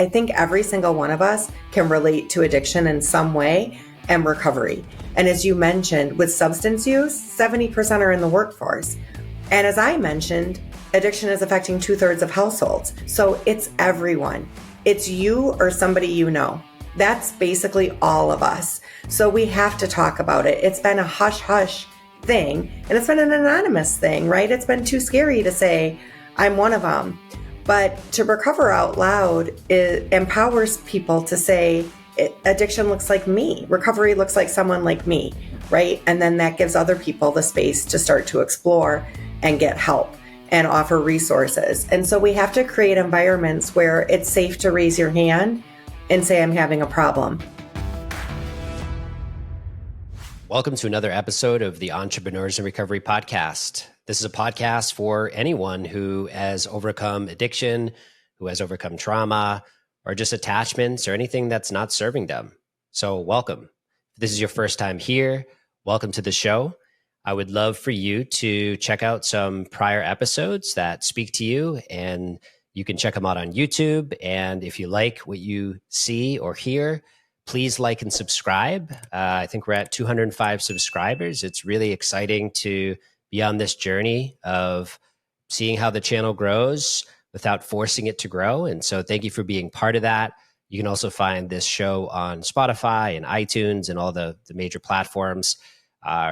I think every single one of us can relate to addiction in some way and recovery. And as you mentioned, with substance use, 70% are in the workforce. And as I mentioned, addiction is affecting 2/3 of households. So it's everyone. It's you or somebody you know. That's basically all of us. So we have to talk about it. It's been a hush-hush thing, and it's been an anonymous thing, right? It's been too scary to say, I'm one of them. But to recover out loud, it empowers people to say, addiction looks like me. Recovery looks like someone like me, right? And then that gives other people the space to start to explore and get help and offer resources. And so we have to create environments where it's safe to raise your hand and say, I'm having a problem. Welcome to another episode of the Entrepreneurs in Recovery podcast. This is a podcast for anyone who has overcome addiction, who has overcome trauma, or just attachments or anything that's not serving them. So welcome. If this is your first time here, welcome to the show. I would love for you to check out some prior episodes that speak to you, and you can check them out on YouTube. And if you like what you see or hear, please like and subscribe. I think we're at 205 subscribers. It's really exciting to be on this journey of seeing how the channel grows without forcing it to grow. And so thank you for being part of that. You can also find this show on Spotify and iTunes and all the major platforms.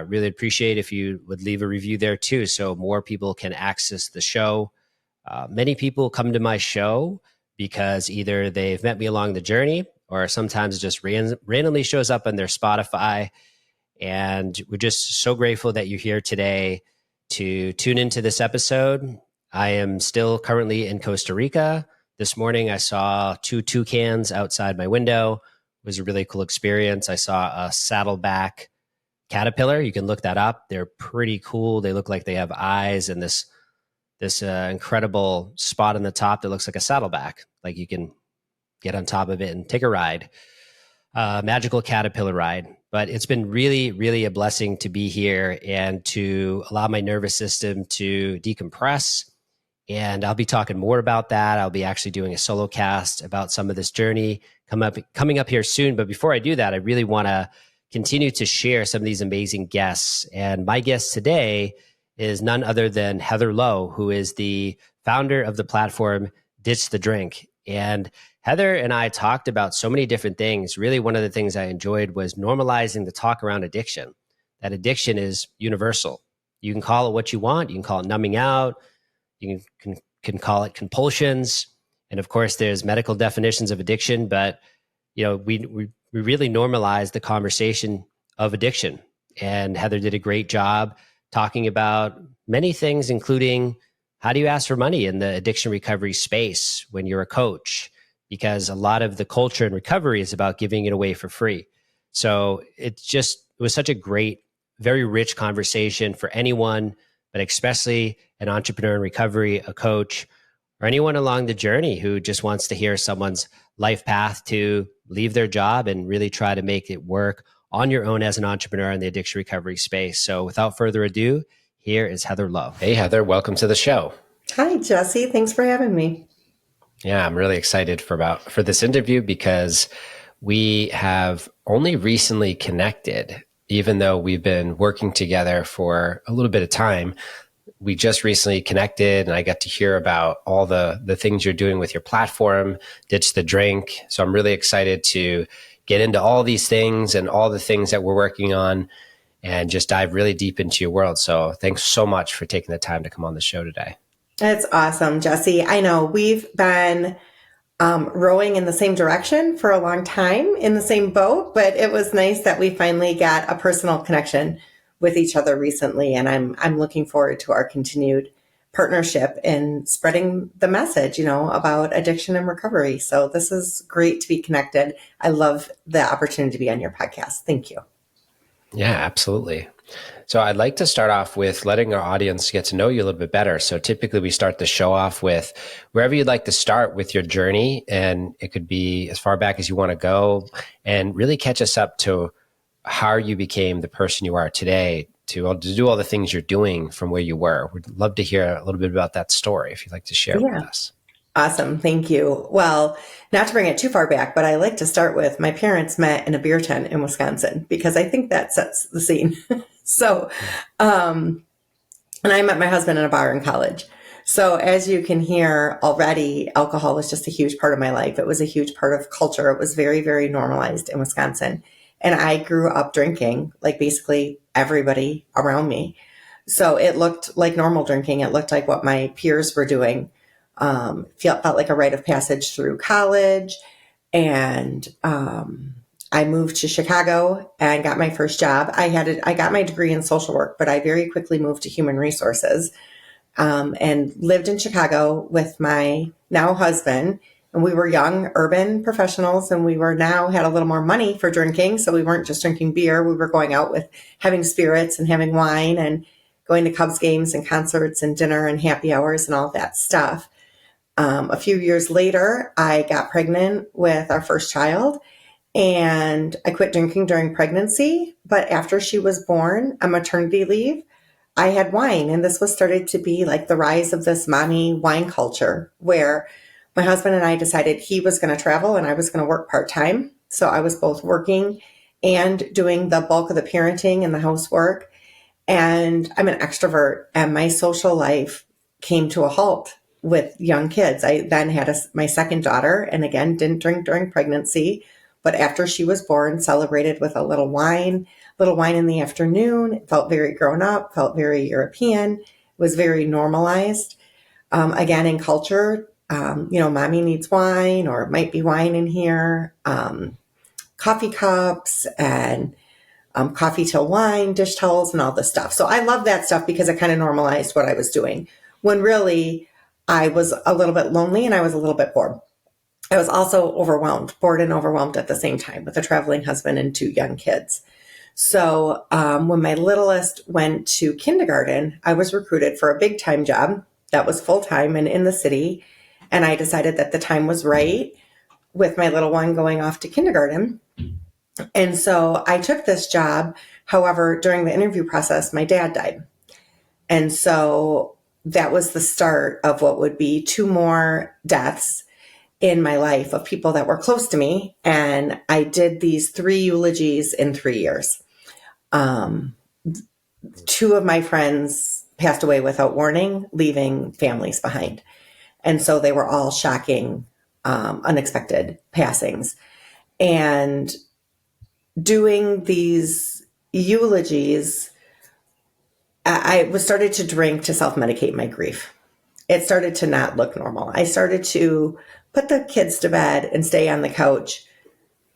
Really appreciate if you would leave a review there too, so more people can access the show. Many people come to my show because either they've met me along the journey or sometimes it just randomly shows up on their Spotify. And we're just so grateful that you're here today to tune into this episode. I am still currently in Costa Rica. This morning, I saw 2 toucans outside my window. It was a really cool experience. I saw a saddleback caterpillar. You can look that up. They're pretty cool. They look like they have eyes and this incredible spot on the top that looks like a saddleback. Like you can get on top of it and take a ride, magical caterpillar ride. But it's been really, really a blessing to be here and to allow my nervous system to decompress. And I'll be talking more about that. I'll be actually doing a solo cast about some of this journey coming up here soon. But before I do that, I really want to continue to share some of these amazing guests. And my guest today is none other than Heather Lowe, who is the founder of the platform Ditch the Drink. And Heather and I talked about so many different things. Really, one of the things I enjoyed was normalizing the talk around addiction. That addiction is universal. You can call it what you want. You can call it numbing out. You can call it compulsions. And of course, there's medical definitions of addiction. But you know, we really normalized the conversation of addiction. And Heather did a great job talking about many things, including how do you ask for money in the addiction recovery space when you're a coach? Because a lot of the culture in recovery is about giving it away for free. So it was such a great, very rich conversation for anyone, but especially an entrepreneur in recovery, a coach, or anyone along the journey who just wants to hear someone's life path to leave their job and really try to make it work on your own as an entrepreneur in the addiction recovery space. So without further ado, here is Heather Lowe. Hey, Heather, welcome to the show. Hi, Jesse. Thanks for having me. Yeah, I'm really excited for this interview because we have only recently connected, even though we've been working together for a little bit of time. We just recently connected and I got to hear about all the things you're doing with your platform, Ditch the Drink. So I'm really excited to get into all these things and all the things that we're working on and just dive really deep into your world. So thanks so much for taking the time to come on the show today. That's awesome, Jesse. I know we've been rowing in the same direction for a long time in the same boat, but it was nice that we finally got a personal connection with each other recently. And I'm looking forward to our continued partnership in spreading the message, about addiction and recovery. So this is great to be connected. I love the opportunity to be on your podcast. Thank you. Yeah, absolutely. So I'd like to start off with letting our audience get to know you a little bit better. So typically we start the show off with wherever you'd like to start with your journey. And it could be as far back as you want to go and really catch us up to how you became the person you are today to do all the things you're doing from where you were. We'd love to hear a little bit about that story if you'd like to share with us. Awesome. Thank you. Well, not to bring it too far back, but I like to start with my parents met in a beer tent in Wisconsin because I think that sets the scene. So, um, and I met my husband in a bar in college. So as you can hear already, alcohol was just a huge part of my life. It was a huge part of culture. It was very, very normalized in Wisconsin. And I grew up drinking like basically everybody around me. So it looked like normal drinking. It looked like what my peers were doing. Felt like a rite of passage through college. And I moved to Chicago and got my first job. I got my degree in social work, but I very quickly moved to human resources, and lived in Chicago with my now husband. And we were young urban professionals, and we were now had a little more money for drinking. So we weren't just drinking beer. We were going out with having spirits and having wine and going to Cubs games and concerts and dinner and happy hours and all that stuff. A few years later, I got pregnant with our first child, and I quit drinking during pregnancy. But after she was born on maternity leave, I had wine. And this was started to be like the rise of this mommy wine culture where my husband and I decided he was going to travel and I was going to work part-time. So I was both working and doing the bulk of the parenting and the housework. And I'm an extrovert, and my social life came to a halt with young kids. I then had my second daughter, and again, didn't drink during pregnancy, but after she was born, celebrated with a little wine in the afternoon. It felt very grown up, felt very European, was very normalized. Again, in culture, mommy needs wine, or it might be wine in here, coffee cups and coffee till wine, dish towels, and all this stuff. So I love that stuff because it kind of normalized what I was doing when really I was a little bit lonely and I was a little bit bored. I was also bored and overwhelmed at the same time with a traveling husband and two young kids. So when my littlest went to kindergarten, I was recruited for a big time job that was full time and in the city. And I decided that the time was right with my little one going off to kindergarten. And so I took this job. However, during the interview process, my dad died. And so that was the start of what would be two more deaths in my life of people that were close to me. And I did these 3 eulogies in 3 years. Two of my friends passed away without warning, leaving families behind. And so they were all shocking, unexpected passings. And doing these eulogies, I was started to drink to self-medicate my grief. It started to not look normal. I started to put the kids to bed and stay on the couch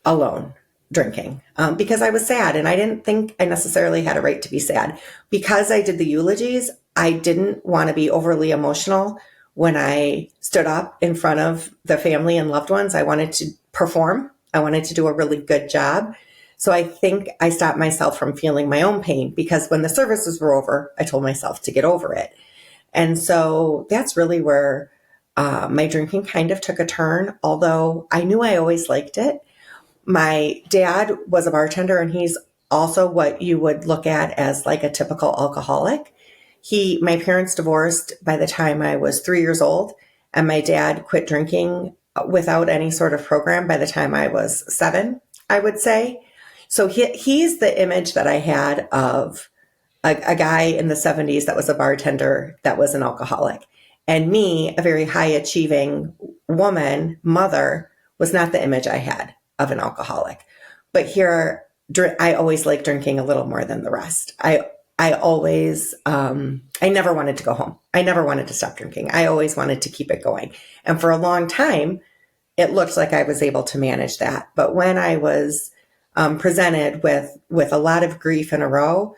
alone drinking because I was sad, and I didn't think I necessarily had a right to be sad. Because I did the eulogies, I didn't want to be overly emotional when I stood up in front of the family and loved ones. I wanted to perform. I wanted to do a really good job. So I think I stopped myself from feeling my own pain, because when the services were over, I told myself to get over it. And so that's really where my drinking kind of took a turn, although I knew I always liked it. My dad was a bartender, and he's also what you would look at as like a typical alcoholic. My parents divorced by the time I was 3 years old, and my dad quit drinking without any sort of program by the time I was 7, I would say. So he's the image that I had of a guy in the 70s that was a bartender that was an alcoholic. And me, a very high achieving woman, mother, was not the image I had of an alcoholic. But here, I always liked drinking a little more than the rest. I always, I never wanted to go home. I never wanted to stop drinking. I always wanted to keep it going. And for a long time, it looked like I was able to manage that. But when I was presented with a lot of grief in a row,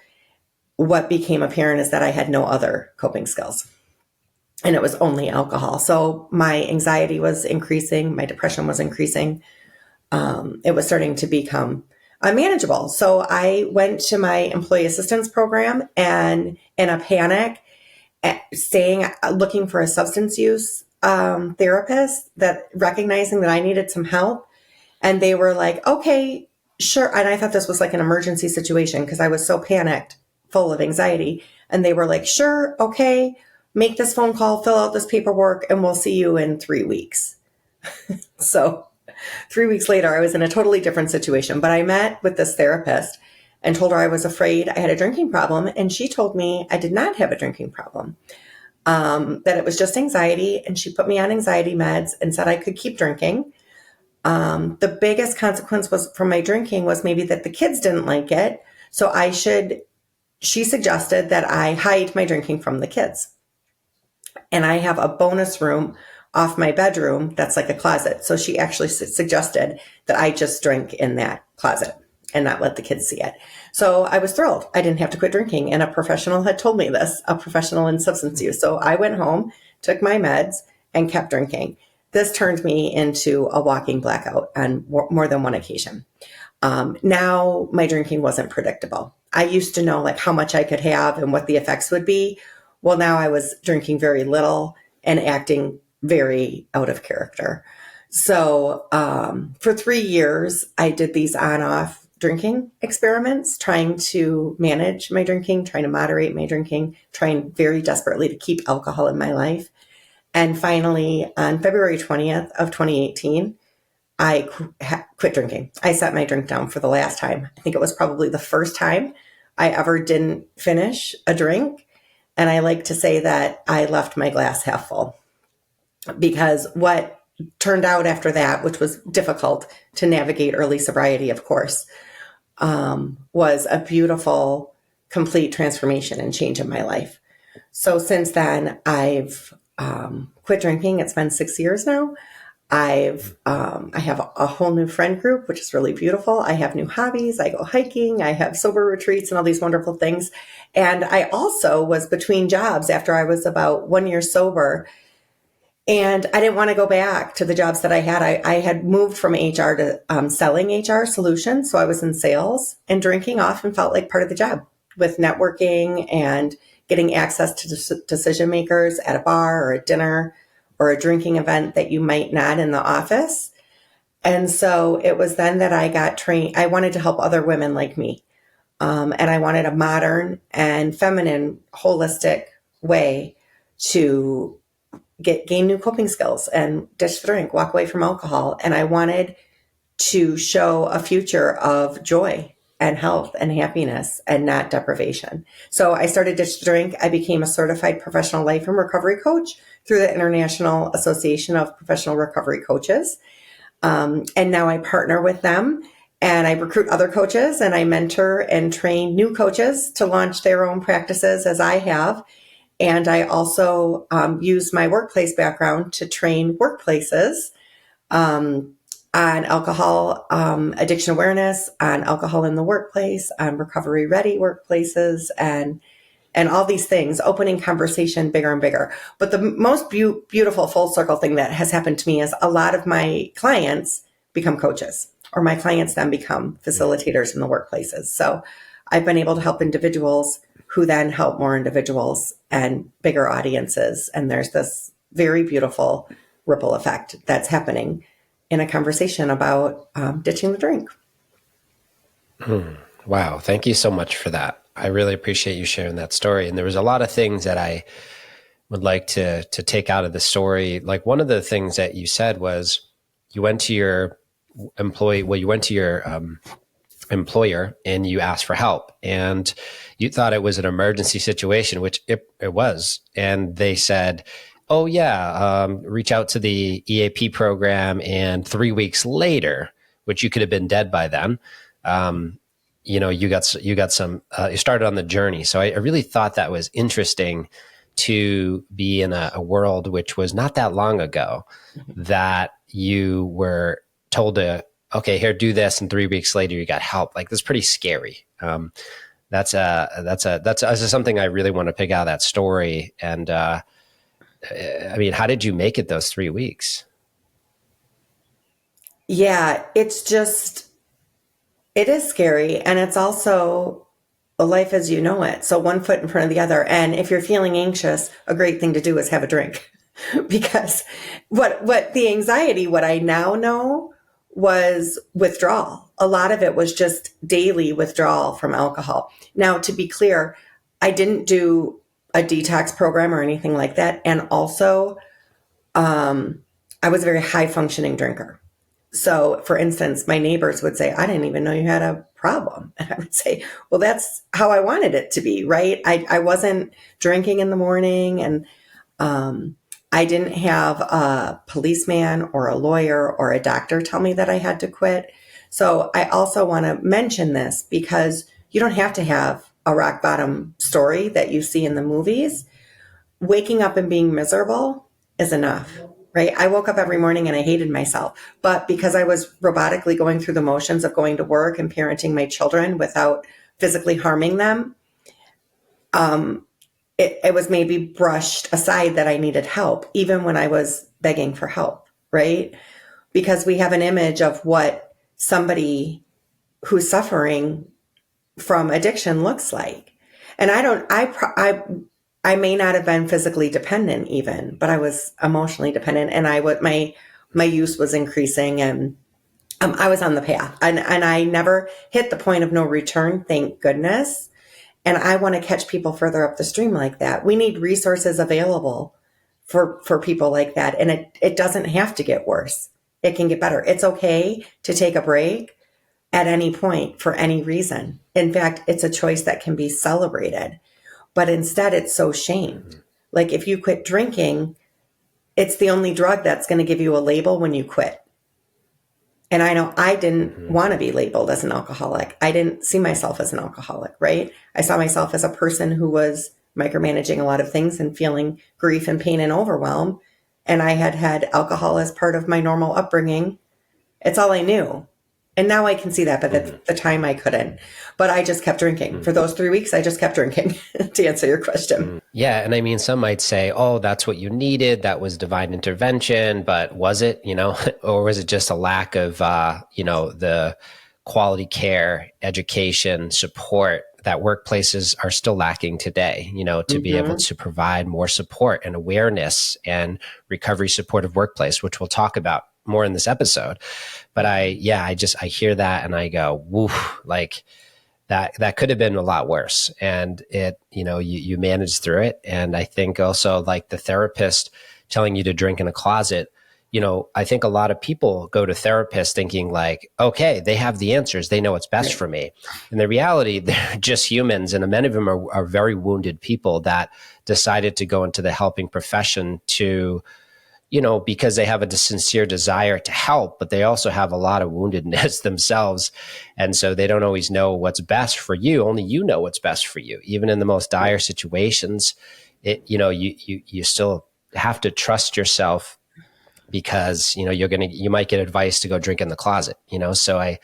what became apparent is that I had no other coping skills, and it was only alcohol. So my anxiety was increasing. My depression was increasing. It was starting to become unmanageable. So I went to my employee assistance program, and in a panic, looking for a substance use therapist, that recognizing that I needed some help. And they were like, okay, sure. And I thought this was like an emergency situation because I was so panicked, full of anxiety. And they were like, sure, okay, make this phone call, fill out this paperwork, and we'll see you in 3 weeks. So 3 weeks later, I was in a totally different situation, but I met with this therapist and told her I was afraid I had a drinking problem. And she told me I did not have a drinking problem, that it was just anxiety. And she put me on anxiety meds and said I could keep drinking. The biggest consequence was from my drinking was maybe that the kids didn't like it. So she suggested that I hide my drinking from the kids. And I have a bonus room off my bedroom that's like a closet. So she actually suggested that I just drink in that closet and not let the kids see it. So I was thrilled. I didn't have to quit drinking. And a professional had told me this, a professional in substance use. So I went home, took my meds, and kept drinking. This turned me into a walking blackout on more than one occasion. Now my drinking wasn't predictable. I used to know like how much I could have and what the effects would be. Well, now I was drinking very little and acting very out of character. So for 3 years, I did these on-off drinking experiments, trying to manage my drinking, trying to moderate my drinking, trying very desperately to keep alcohol in my life. And finally, on February 20th of 2018, I quit drinking. I set my drink down for the last time. I think it was probably the first time I ever didn't finish a drink. And I like to say that I left my glass half full, because what turned out after that, which was difficult to navigate early sobriety, of course, was a beautiful, complete transformation and change in my life. So since then, I've quit drinking. It's been 6 years now. I have a whole new friend group, which is really beautiful. I have new hobbies. I go hiking. I have sober retreats and all these wonderful things. And I also was between jobs after I was about 1 year sober. And I didn't want to go back to the jobs that I had. I had moved from HR to selling HR solutions. So I was in sales, and drinking often felt like part of the job, with networking and getting access to decision makers at a bar or a dinner or a drinking event that you might not in the office. And so it was then that I got trained. I wanted to help other women like me. And I wanted a modern and feminine, holistic way to gain new coping skills and ditch the drink, walk away from alcohol. And I wanted to show a future of joy and health and happiness and not deprivation. So I started Ditch the Drink. I became a certified professional life and recovery coach through the International Association of Professional Recovery Coaches. And now I partner with them, and I recruit other coaches, and I mentor and train new coaches to launch their own practices, as I have. And I also use my workplace background to train workplaces on alcohol addiction awareness, on alcohol in the workplace, on recovery ready workplaces, and all these things, opening conversation bigger and bigger. But the most beautiful full circle thing that has happened to me is a lot of my clients become coaches, or my clients then become facilitators in the workplaces. So I've been able to help individuals who then help more individuals and bigger audiences. And there's this very beautiful ripple effect that's happening in a conversation about ditching the drink. Wow. Thank you so much for that. I really appreciate you sharing that story. And there was a lot of things that I would like to take out of the story. Like, one of the things that you said was you went to your employer and you asked for help, and you thought it was an emergency situation, which it was. And they said, oh yeah, reach out to the EAP program. And 3 weeks later, which you could have been dead by then, you started on the journey. So I really thought that was interesting to be in a world which was not that long ago, that you were told to, okay, here, do this. And 3 weeks later, you got help. Like, that's pretty scary. That's something I really want to pick out of that story. And, I mean, how did you make it those 3 weeks? Yeah, it is scary. And it's also a life as you know it. So one foot in front of the other. And if you're feeling anxious, a great thing to do is have a drink. Because what the anxiety, what I now know, was withdrawal. A lot of it was just daily withdrawal from alcohol. Now, to be clear, I didn't do a detox program or anything like that. And also, I was a very high functioning drinker. So, for instance, my neighbors would say, I didn't even know you had a problem. And I would say, well, that's how I wanted it to be, right? I wasn't drinking in the morning, and I didn't have a policeman or a lawyer or a doctor tell me that I had to quit. So I also want to mention this because you don't have to have a rock bottom story that you see in the movies. Waking up and being miserable is enough. Right. I woke up every morning and I hated myself, but because I was robotically going through the motions of going to work and parenting my children without physically harming them, it was maybe brushed aside that I needed help, even when I was begging for help. Right. Because we have an image of what somebody who's suffering from addiction looks like. And I may not have been physically dependent even, but I was emotionally dependent, and my use was increasing, and I was on the path, and I never hit the point of no return, thank goodness. And I want to catch people further up the stream like that. We need resources available for people like that. And it doesn't have to get worse. It can get better. It's okay to take a break at any point for any reason. In fact, it's a choice that can be celebrated. But instead, it's so shamed. Like if you quit drinking, it's the only drug that's going to give you a label when you quit. And I know I didn't want to be labeled as an alcoholic. I didn't see myself as an alcoholic, right? I saw myself as a person who was micromanaging a lot of things and feeling grief and pain and overwhelm. And I had alcohol as part of my normal upbringing. It's all I knew. And now I can see that, but at the time I couldn't. But I just kept drinking. For those 3 weeks, I just kept drinking, to answer your question. Yeah. And I mean, some might say, oh, that's what you needed. That was divine intervention. But was it, or was it just a lack of, the quality care, education, support that workplaces are still lacking today, to be able to provide more support and awareness and recovery supportive workplace, which we'll talk about more in this episode. But I hear that and I go, woo, like that could have been a lot worse. And it, you managed through it. And I think also like the therapist telling you to drink in a closet, I think a lot of people go to therapists thinking like, okay, they have the answers. They know what's best for me. In the reality, they're just humans. And many of them are very wounded people that decided to go into the helping profession to, because they have a sincere desire to help, but they also have a lot of woundedness themselves. And so they don't always know what's best for you. Only you know what's best for you. Even in the most dire situations, you still have to trust yourself because, you might get advice to go drink in the closet, So I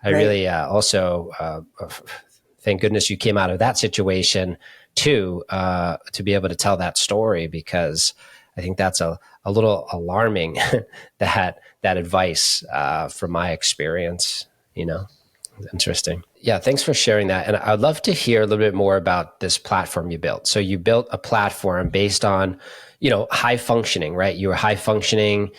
really also thank goodness you came out of that situation too, to be able to tell that story, because I think that's a little alarming that advice from my experience, Interesting. Yeah, thanks for sharing that. And I'd love to hear a little bit more about this platform you built. So you built a platform based on, high functioning, right? You were high functioning.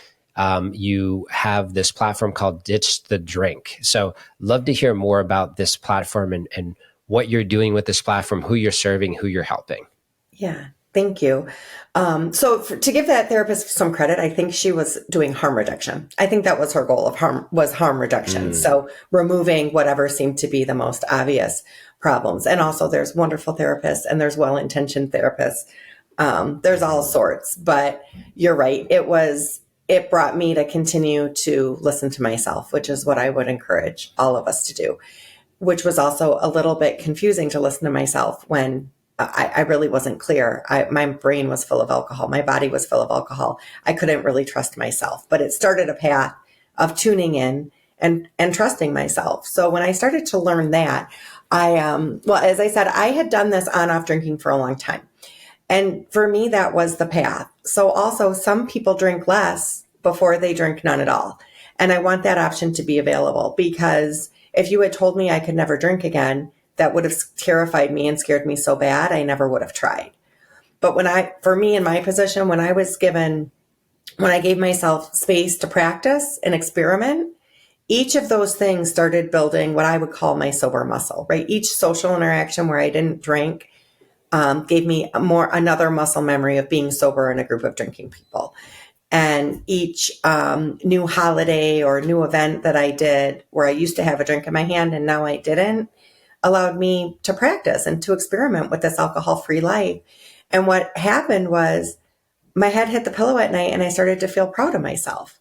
You have this platform called Ditch the Drink. So love to hear more about this platform and what you're doing with this platform, who you're serving, who you're helping. Yeah. Thank you. To give that therapist some credit, I think she was doing harm reduction. I think that was her goal of harm reduction. So removing whatever seemed to be the most obvious problems. And also there's wonderful therapists and there's well-intentioned therapists. There's all sorts, but you're right. It brought me to continue to listen to myself, which is what I would encourage all of us to do, which was also a little bit confusing to listen to myself when I really wasn't clear. My brain was full of alcohol. My body was full of alcohol. I couldn't really trust myself, but it started a path of tuning in and trusting myself. So when I started to learn that, as I said, I had done this on-off drinking for a long time. And for me, that was the path. So also some people drink less before they drink none at all. And I want that option to be available, because if you had told me I could never drink again, that would have terrified me and scared me so bad, I never would have tried. But for me in my position, when I gave myself space to practice and experiment, each of those things started building what I would call my sober muscle, right? Each social interaction where I didn't drink gave me another muscle memory of being sober in a group of drinking people. And each new holiday or new event that I did where I used to have a drink in my hand and now I didn't, allowed me to practice and to experiment with this alcohol-free life. And what happened was my head hit the pillow at night and I started to feel proud of myself.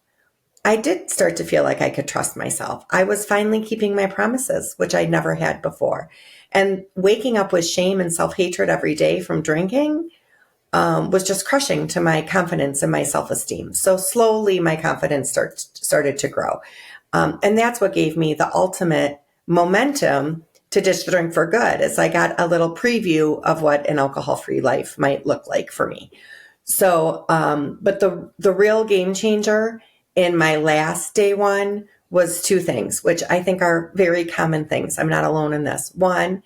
I did start to feel like I could trust myself. I was finally keeping my promises, which I never had before. And waking up with shame and self-hatred every day from drinking was just crushing to my confidence and my self-esteem. So slowly my confidence started to grow. And that's what gave me the ultimate momentum to ditch the drink for good, as I got a little preview of what an alcohol-free life might look like for me. So, but the real game changer in my last day one was two things, which I think are very common things. I'm not alone in this. One,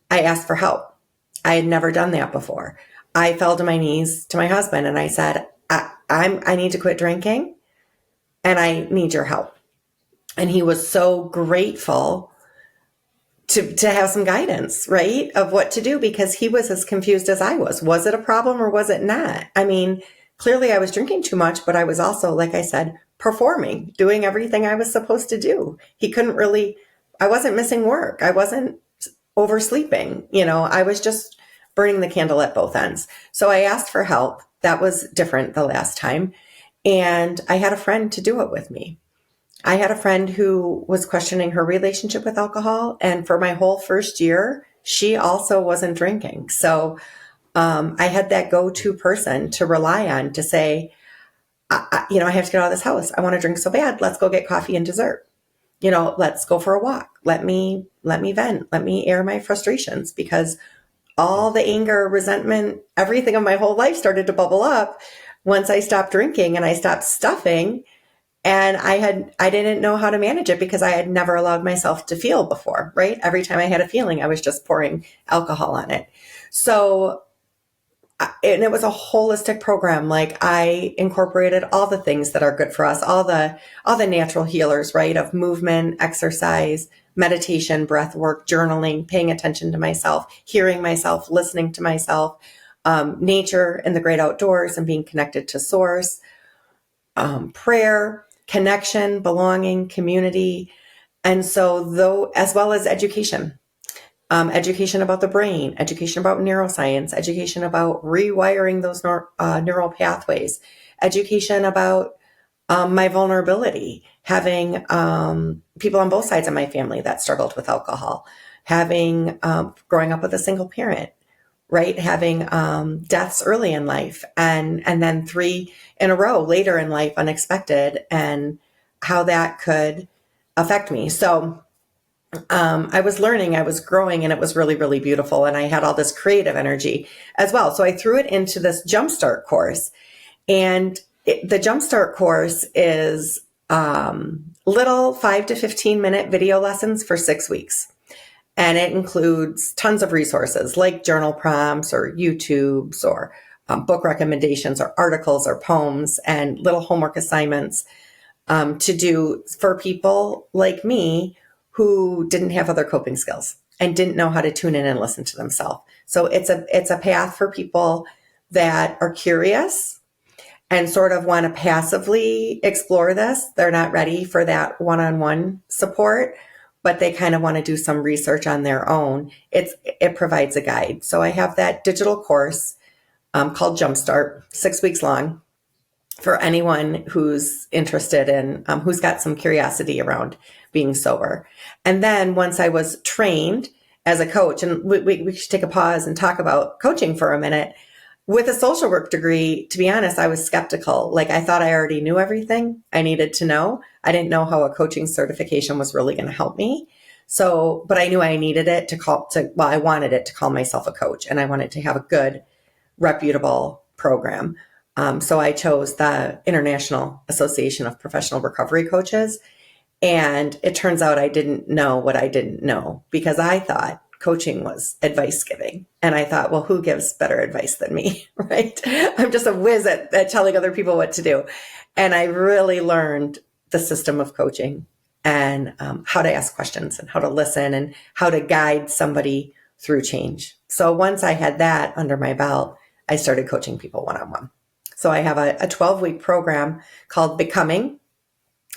I asked for help. I had never done that before. I fell to my knees to my husband and I said, I need to quit drinking and I need your help. And he was so grateful to have some guidance, right, of what to do, because he was as confused as I was. Was it a problem or was it not? I mean, clearly I was drinking too much, but I was also, like I said, performing, doing everything I was supposed to do. He couldn't really, I wasn't missing work. I wasn't oversleeping. I was just burning the candle at both ends. So I asked for help. That was different the last time. And I had a friend to do it with me. I had a friend who was questioning her relationship with alcohol. And for my whole first year, she also wasn't drinking. So I had that go-to person to rely on to say, I have to get out of this house. I want to drink so bad. Let's go get coffee and dessert. Let's go for a walk. Let me vent. Let me air my frustrations, because all the anger, resentment, everything of my whole life started to bubble up once I stopped drinking and I stopped stuffing. And I didn't know how to manage it because I had never allowed myself to feel before, right? Every time I had a feeling, I was just pouring alcohol on it. So, and it was a holistic program. Like, I incorporated all the things that are good for us, all the natural healers, right? Of movement, exercise, meditation, breath work, journaling, paying attention to myself, hearing myself, listening to myself, nature and the great outdoors and being connected to source, prayer, connection, belonging, community. And so as well as education, education about the brain, education about neuroscience, education about rewiring those neural pathways, education about my vulnerability, having people on both sides of my family that struggled with alcohol, having growing up with a single parent, right? Having deaths early in life and then 3 in a row later in life, unexpected, and how that could affect me. So I was learning, I was growing, and it was really, really beautiful. And I had all this creative energy as well. So I threw it into this Jumpstart course. And the Jumpstart course is little 5 to 15 minute video lessons for 6 weeks. And it includes tons of resources like journal prompts or YouTubes or book recommendations or articles or poems and little homework assignments to do for people like me who didn't have other coping skills and didn't know how to tune in and listen to themselves. So it's a path for people that are curious and sort of want to passively explore this. They're not ready for that one-on-one support, but they kind of want to do some research on their own. It provides a guide. So I have that digital course called Jumpstart, 6 weeks long, for anyone who's interested in, who's got some curiosity around being sober. And then once I was trained as a coach, and we should take a pause and talk about coaching for a minute. With a social work degree, to be honest, I was skeptical. Like, I thought I already knew everything I needed to know. I didn't know how a coaching certification was really going to help me. So, but I knew I needed it I wanted it to call myself a coach, and I wanted to have a good, reputable program. So I chose the International Association of Professional Recovery Coaches. And it turns out I didn't know what I didn't know, because I thought coaching was advice giving. And I thought, well, who gives better advice than me, right? I'm just a whiz at telling other people what to do. And I really learned the system of coaching and how to ask questions and how to listen and how to guide somebody through change. So once I had that under my belt, I started coaching people one-on-one. So I have a 12-week program called Becoming,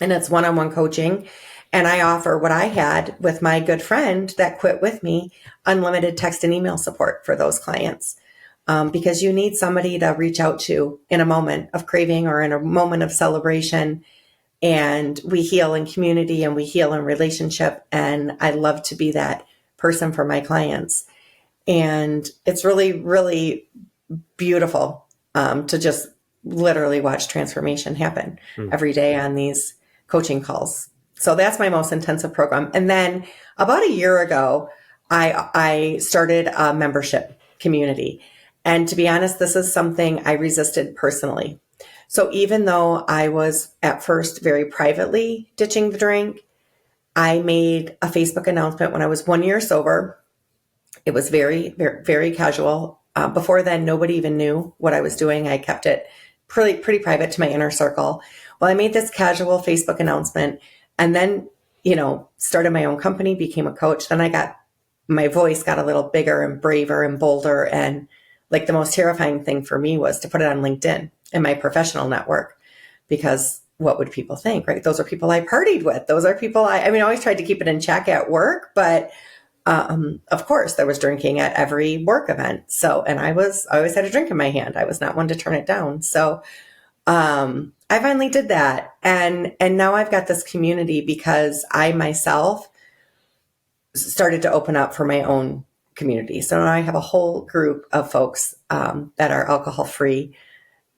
and it's one-on-one coaching. And I offer what I had with my good friend that quit with me, unlimited text and email support for those clients. Because you need somebody to reach out to in a moment of craving or in a moment of celebration. And we heal in community and we heal in relationship. And I love to be that person for my clients. And it's really, really beautiful to just literally watch transformation happen every day on these coaching calls. So that's my most intensive program. And then about a year ago, I started a membership community. And to be honest, this is something I resisted personally. So even though I was at first very privately ditching the drink, I made a Facebook announcement when I was 1 year sober. It was very, very, very casual. Before then, nobody even knew what I was doing. I kept it pretty private to my inner circle. Well, I made this casual Facebook announcement and then, started my own company, became a coach. Then my voice got a little bigger and braver and bolder. And like the most terrifying thing for me was to put it on LinkedIn in my professional network, because what would people think, right? Those are people I partied with. Those are people I always tried to keep it in check at work, but of course there was drinking at every work event. So, and I always had a drink in my hand. I was not one to turn it down. So, I finally did that. And now I've got this community because I myself started to open up for my own community. So now I have a whole group of folks, that are alcohol free,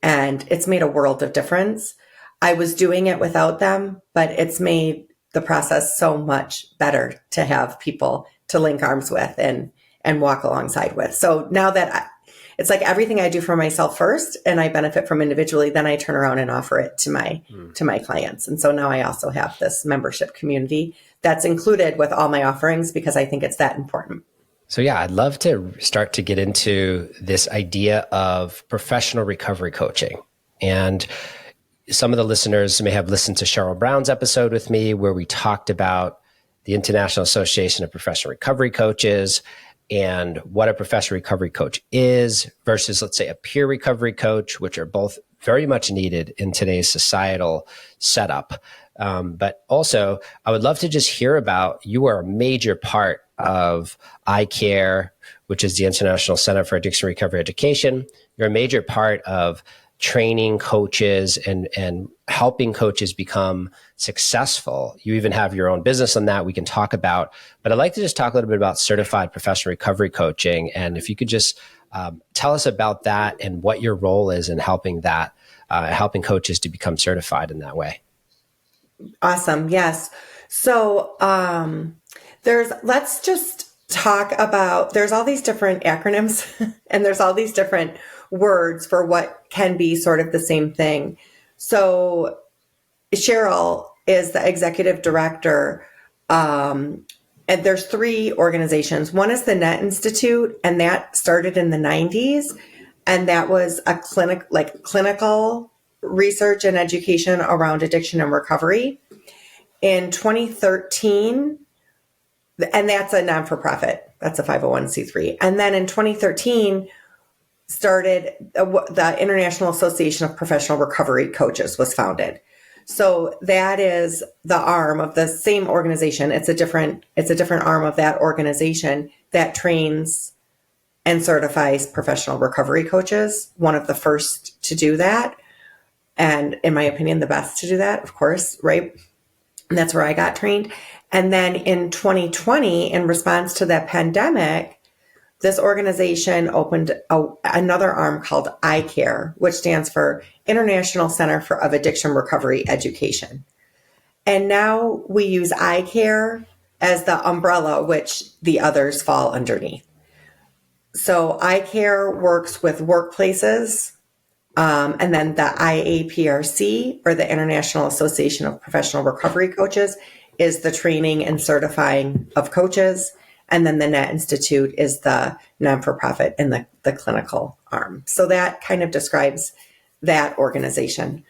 and it's made a world of difference. I was doing it without them, but it's made the process so much better to have people to link arms with and walk alongside with. So now that it's like everything I do for myself first and I benefit from individually, then I turn around and offer it to my clients. And so now I also have this membership community that's included with all my offerings because I think it's that important. So yeah, I'd love to start to get into this idea of professional recovery coaching. And some of the listeners may have listened to Cheryl Brown's episode with me where we talked about the International Association of Professional Recovery Coaches and what a professional recovery coach is versus, let's say, a peer recovery coach, which are both very much needed in today's societal setup. But also, I would love to just hear about, you are a major part of iCare, which is the International Center for Addiction Recovery Education. You're a major part of training coaches and helping coaches become successful. You even have your own business on that we can talk about. But I'd like to just talk a little bit about certified professional recovery coaching. And if you could just tell us about that and what your role is in helping coaches to become certified in that way. Awesome. Yes. So let's just talk about, there's all these different acronyms and there's all these different words for what can be sort of the same thing. So Cheryl is the executive director, and there's 3 organizations. One is the Net Institute, and that started in the 90s, and that was a clinical research and education around addiction and recovery. In 2013, and that's a non-for-profit, that's a 501c3. And then in 2013, started the International Association of Professional Recovery Coaches was founded. So that is the arm of the same organization. It's a different arm of that organization that trains and certifies professional recovery coaches. One of the first to do that. And in my opinion, the best to do that, of course, right? And that's where I got trained. And then in 2020, in response to that pandemic, this organization opened another arm called iCare, which stands for International Center of Addiction Recovery Education. And now we use iCare as the umbrella, which the others fall underneath. So iCare works with workplaces, and then the IAPRC, or the International Association of Professional Recovery Coaches, is the training and certifying of coaches. And then the Net Institute is the non-for-profit and the clinical arm. So that kind of describes that organization.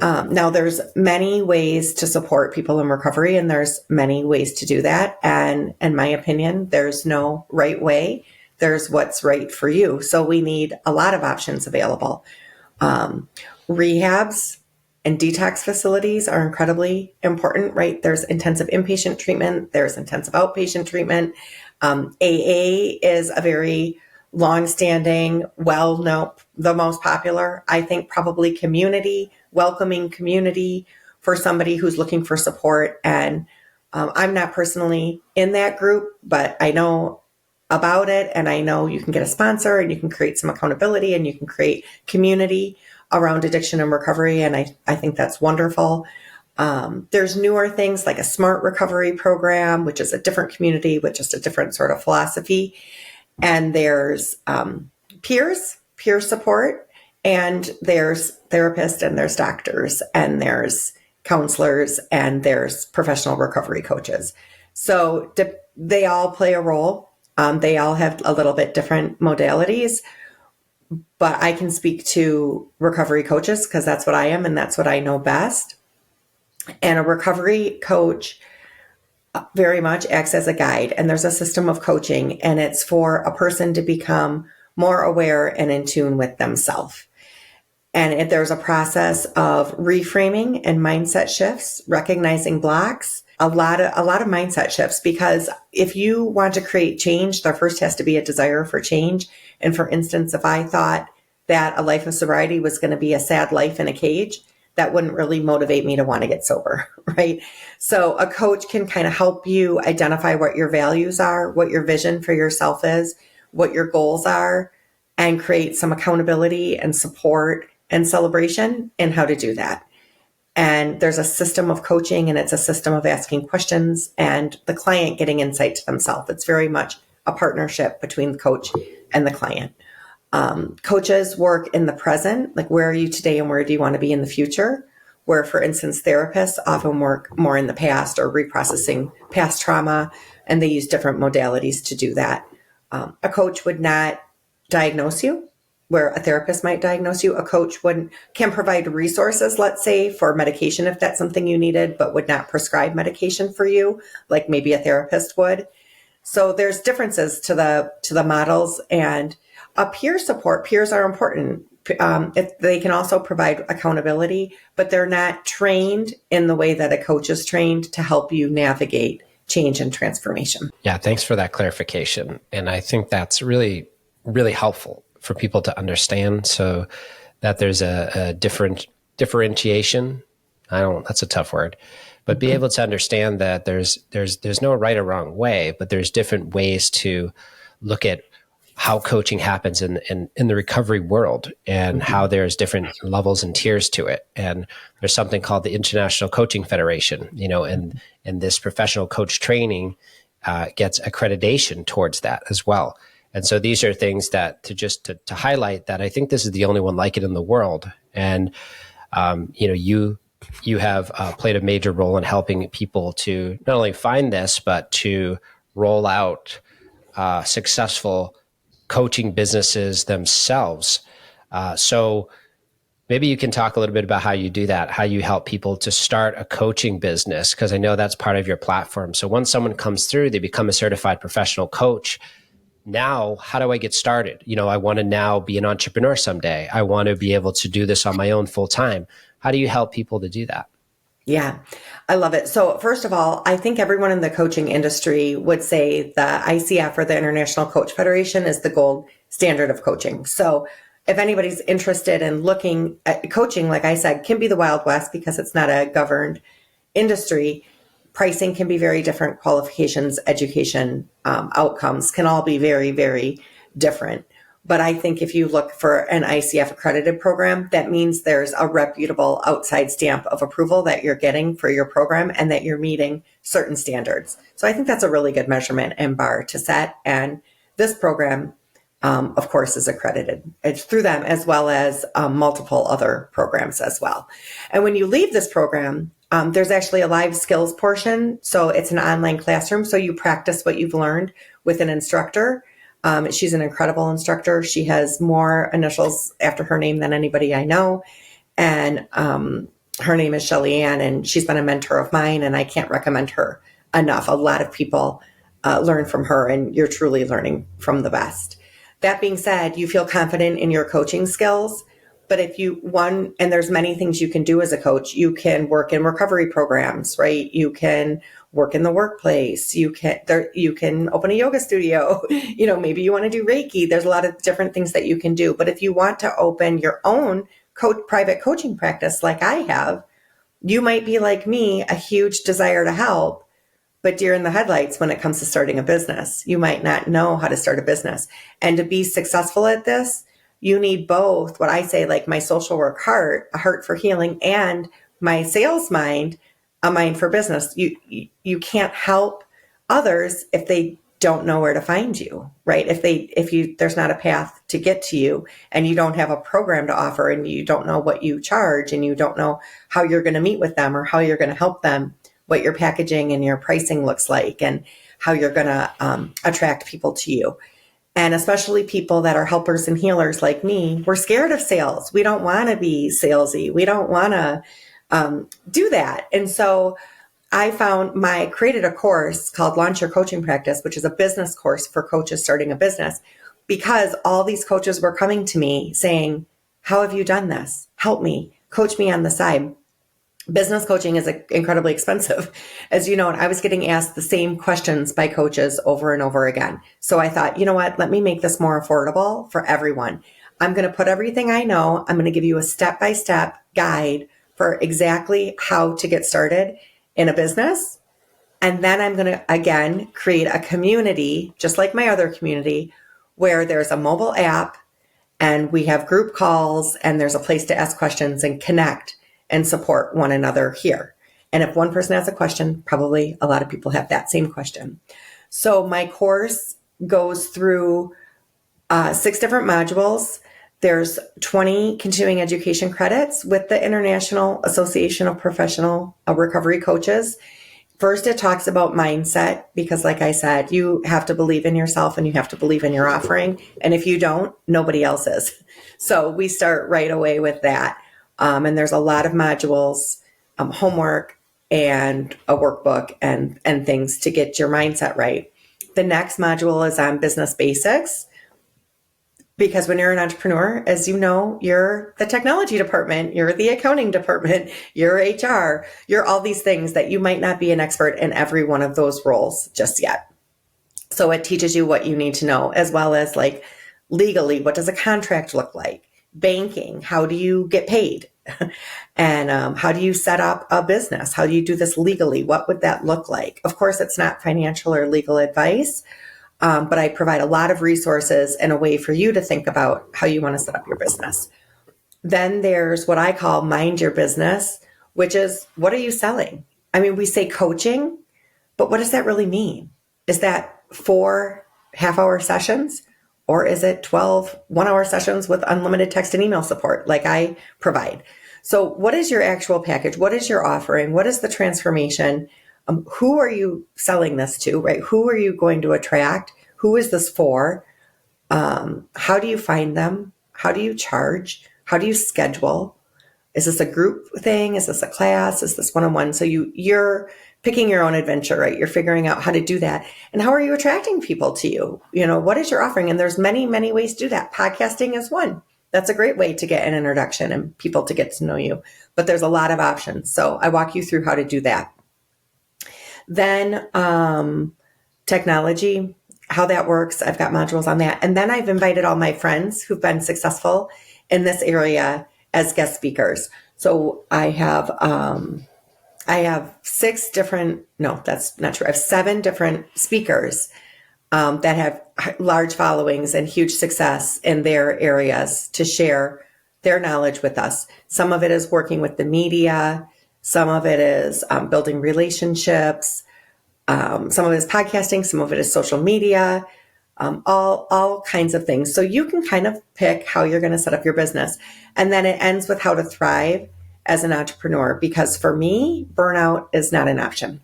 Now, there's many ways to support people in recovery, and there's many ways to do that. And in my opinion, there's no right way. There's what's right for you. So we need a lot of options available. Rehabs and detox facilities are incredibly important, right? There's intensive inpatient treatment. There's intensive outpatient treatment. AA is a very long-standing, well-known, the most popular, I think, probably community, welcoming community for somebody who's looking for support. And I'm not personally in that group, but I know about it, and I know you can get a sponsor and you can create some accountability and you can create community around addiction and recovery. And I think that's wonderful. There's newer things like a SMART recovery program, which is a different community with just a different sort of philosophy. And there's peer support, and there's therapists, and there's doctors, and there's counselors, and there's professional recovery coaches. So they all play a role. They all have a little bit different modalities, but I can speak to recovery coaches because that's what I am and that's what I know best. And a recovery coach very much acts as a guide, and there's a system of coaching, and it's for a person to become more aware and in tune with themselves. And there's a process of reframing and mindset shifts, recognizing blocks, a lot of mindset shifts, because if you want to create change, there first has to be a desire for change. And for instance, if I thought that a life of sobriety was going to be a sad life in a cage, that wouldn't really motivate me to want to get sober, right? So a coach can kind of help you identify what your values are, what your vision for yourself is, what your goals are, and create some accountability and support and celebration in how to do that. And there's a system of coaching, and it's a system of asking questions and the client getting insight to themselves. It's very much a partnership between the coach and the client. Coaches work in the present, like where are you today and where do you want to be in the future? Where, for instance, therapists often work more in the past or reprocessing past trauma, and they use different modalities to do that. A coach would not diagnose you where a therapist might diagnose you. A coach can provide resources, let's say, for medication if that's something you needed, but would not prescribe medication for you, like maybe a therapist would. So there's differences to the models. And a peer support, peers are important. They can also provide accountability, but they're not trained in the way that a coach is trained to help you navigate change and transformation. Yeah, thanks for that clarification. And I think that's really, really helpful for people to understand, so that there's a different differentiation. That's a tough word, but be able to understand that there's no right or wrong way, but there's different ways to look at how coaching happens in the recovery world, and how there's different levels and tiers to it. And there's something called the International Coaching Federation, and this professional coach training gets accreditation towards that as well. And so these are things that to highlight that I think this is the only one like it in the world. And, you have played a major role in helping people to not only find this, but to roll out successful coaching businesses themselves. So maybe you can talk a little bit about how you do that, how you help people to start a coaching business, because I know that's part of your platform. So once someone comes through, they become a certified professional coach. Now, how do I get started? I want to now be an entrepreneur someday. I want to be able to do this on my own full time. How do you help people to do that? Yeah, I love it. So first of all, I think everyone in the coaching industry would say the ICF, or the International Coach Federation, is the gold standard of coaching. So if anybody's interested in looking at coaching, like I said, can be the Wild West because it's not a governed industry. Pricing can be very different. Qualifications, education, outcomes can all be very, very different. But I think if you look for an ICF accredited program, that means there's a reputable outside stamp of approval that you're getting for your program and that you're meeting certain standards. So I think that's a really good measurement and bar to set. And this program, of course, is accredited. It's through them, as well as multiple other programs as well. And when you leave this program, there's actually a live skills portion. So it's an online classroom. So you practice what you've learned with an instructor. She's an incredible instructor. She has more initials after her name than anybody I know. And her name is Shelly Ann, and she's been a mentor of mine, and I can't recommend her enough. A lot of people learn from her, and you're truly learning from the best. That being said, you feel confident in your coaching skills, but if you and there's many things you can do as a coach. You can work in recovery programs, right? You can work in the workplace. You can open a yoga studio. Maybe you want to do Reiki. There's a lot of different things that you can do. But if you want to open your own private coaching practice like I have, you might be like me, a huge desire to help, but deer in the headlights when it comes to starting a business. You might not know how to start a business. And to be successful at this, you need both what I say, like my social work heart, a heart for healing, and my sales mind, a mind for business. You can't help others if they don't know where to find you, right? If there's not a path to get to you, and you don't have a program to offer, and you don't know what you charge, and you don't know how you're going to meet with them or how you're going to help them, what your packaging and your pricing looks like, and how you're going to attract people to you. And especially people that are helpers and healers like me, we're scared of sales. We don't want to be salesy. We don't want to do that. And so I created a course called Launch Your Coaching Practice, which is a business course for coaches starting a business, because all these coaches were coming to me saying, how have you done this? Help me, coach me on the side. Business coaching is incredibly expensive, as you know, and I was getting asked the same questions by coaches over and over again. So I thought, you know what, let me make this more affordable for everyone. I'm going to put everything I know. I'm going to give you a step-by-step guide for exactly how to get started in a business. And then I'm going to, again, create a community, just like my other community, where there's a mobile app and we have group calls and there's a place to ask questions and connect and support one another here. And if one person has a question, probably a lot of people have that same question. So my course goes through 6 different modules. There's 20 continuing education credits with the International Association of Professional Recovery Coaches. First, it talks about mindset, because like I said, you have to believe in yourself and you have to believe in your offering. And if you don't, nobody else is. So we start right away with that. And there's a lot of modules, homework and a workbook and things to get your mindset right. The next module is on business basics, because when you're an entrepreneur, as you know, you're the technology department, you're the accounting department, you're HR, you're all these things that you might not be an expert in every one of those roles just yet. So it teaches you what you need to know, as well as like legally, what does a contract look like? Banking, how do you get paid? And how do you set up a business? How do you do this legally? What would that look like? Of course, it's not financial or legal advice, but I provide a lot of resources and a way for you to think about how you want to set up your business. Then there's what I call Mind Your Business, which is, what are you selling? I mean, we say coaching, but what does that really mean? Is that 4 half-hour sessions? Or is it 12 one-hour sessions with unlimited text and email support like I provide? So what is your actual package? What is your offering? What is the transformation? Who are you selling this to, right? Who are you going to attract? Who is this for? How do you find them? How do you charge? How do you schedule? Is this a group thing? Is this a class? Is this one-on-one? So you're picking your own adventure, right? You're figuring out how to do that. And how are you attracting people to you? You know, what is your offering? And there's many, many ways to do that. Podcasting is one. That's a great way to get an introduction and people to get to know you. But there's a lot of options. So I walk you through how to do that. Then technology, how that works. I've got modules on that. And then I've invited all my friends who've been successful in this area as guest speakers. So I have 6 different, no, that's not true. I have 7 different speakers that have large followings and huge success in their areas to share their knowledge with us. Some of it is working with the media. Some of it is building relationships. Some of it is podcasting. Some of it is social media. All kinds of things. So you can kind of pick how you're going to set up your business. And then it ends with how to thrive as an entrepreneur, because for me, burnout is not an option.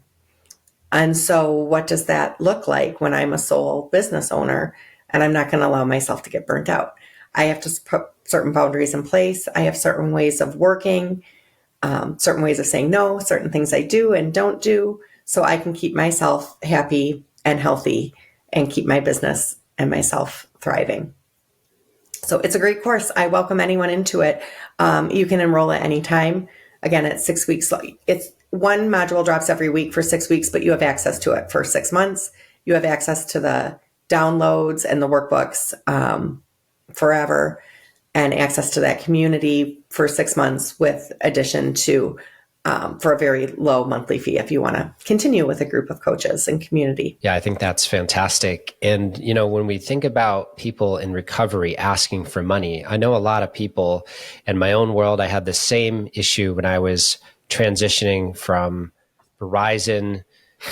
And so what does that look like when I'm a sole business owner and I'm not going to allow myself to get burnt out? I have to certain boundaries in place. I have certain ways of working, certain ways of saying no, certain things I do and don't do, so I can keep myself happy and healthy and keep my business and myself thriving. So it's a great course. I welcome anyone into it. You can enroll at any time. Again, it's 6 weeks. It's one module drops every week for 6 weeks, but you have access to it for 6 months. You have access to the downloads and the workbooks forever, and access to that community for 6 months with addition to for a very low monthly fee if you want to continue with a group of coaches and community. Yeah, I think that's fantastic. And, when we think about people in recovery asking for money, I know a lot of people in my own world. I had the same issue when I was transitioning from Verizon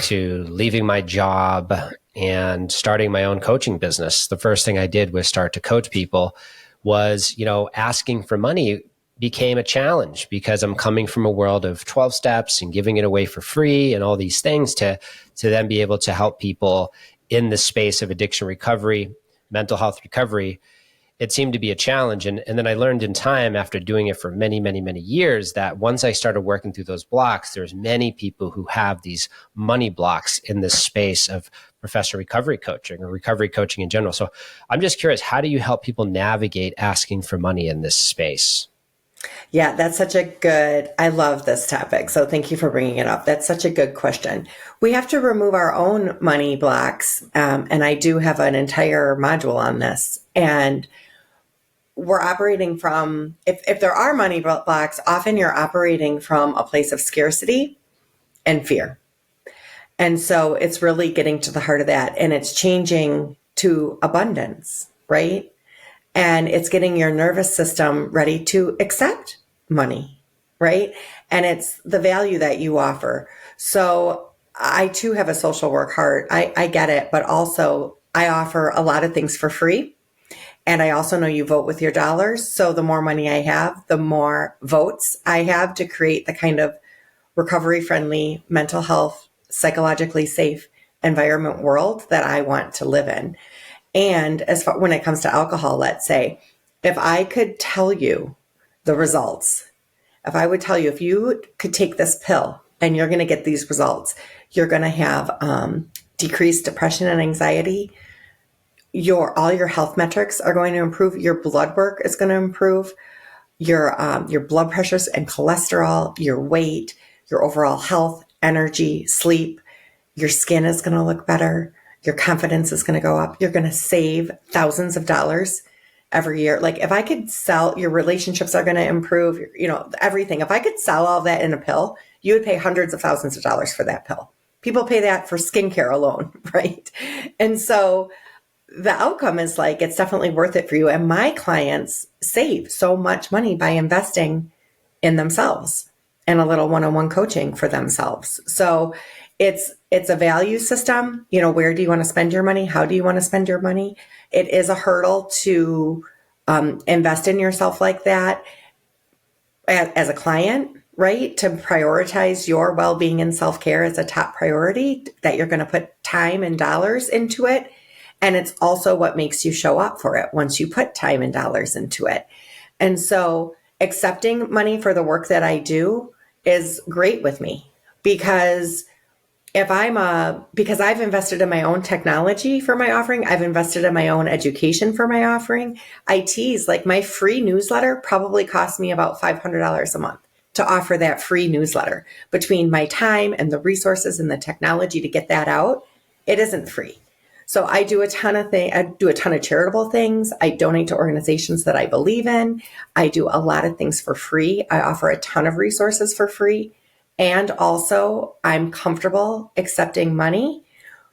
to leaving my job and starting my own coaching business. The first thing I did was start to coach people. Was, asking for money became a challenge because I'm coming from a world of 12 steps and giving it away for free and all these things to then be able to help people in the space of addiction recovery, mental health recovery. It seemed to be a challenge. And then I learned in time, after doing it for many, many, many years, that once I started working through those blocks, there's many people who have these money blocks in this space of professional recovery coaching or recovery coaching in general. So I'm just curious, how do you help people navigate asking for money in this space? Yeah, that's I love this topic. So thank you for bringing it up. That's such a good question. We have to remove our own money blocks. And I do have an entire module on this. And we're operating from, if there are money blocks, often you're operating from a place of scarcity and fear. And so it's really getting to the heart of that. And it's changing to abundance, right? And it's getting your nervous system ready to accept money, right? And it's the value that you offer. So I too have a social work heart. I get it, but also I offer a lot of things for free. And I also know you vote with your dollars. So the more money I have, the more votes I have to create the kind of recovery-friendly, mental health, psychologically safe environment world that I want to live in. And as far when it comes to alcohol, let's say, if I could tell you the results, if I would tell you, if you could take this pill and you're going to get these results, you're going to have decreased depression and anxiety. All your health metrics are going to improve. Your blood work is going to improve. Your blood pressures and cholesterol, your weight, your overall health, energy, sleep. Your skin is going to look better. Your confidence is going to go up. You're going to save thousands of dollars every year. Like if I could sell, your relationships are going to improve, everything. If I could sell all that in a pill, you would pay hundreds of thousands of dollars for that pill. People pay that for skincare alone, right? And so the outcome is like, it's definitely worth it for you. And my clients save so much money by investing in themselves and a little one-on-one coaching for themselves. So it's a value system. Where do you want to spend your money? How do you want to spend your money? It is a hurdle to invest in yourself like that as a client, right? To prioritize your well-being and self-care as a top priority, that you're going to put time and dollars into it. And it's also what makes you show up for it once you put time and dollars into it. And so accepting money for the work that I do is great with me, because because I've invested in my own technology for my offering, I've invested in my own education for my offering. IT's like my free newsletter probably cost me about $500 a month to offer that free newsletter. Between my time and the resources and the technology to get that out, it isn't free. So I do a ton of things. I do a ton of charitable things. I donate to organizations that I believe in. I do a lot of things for free. I offer a ton of resources for free. And also I'm comfortable accepting money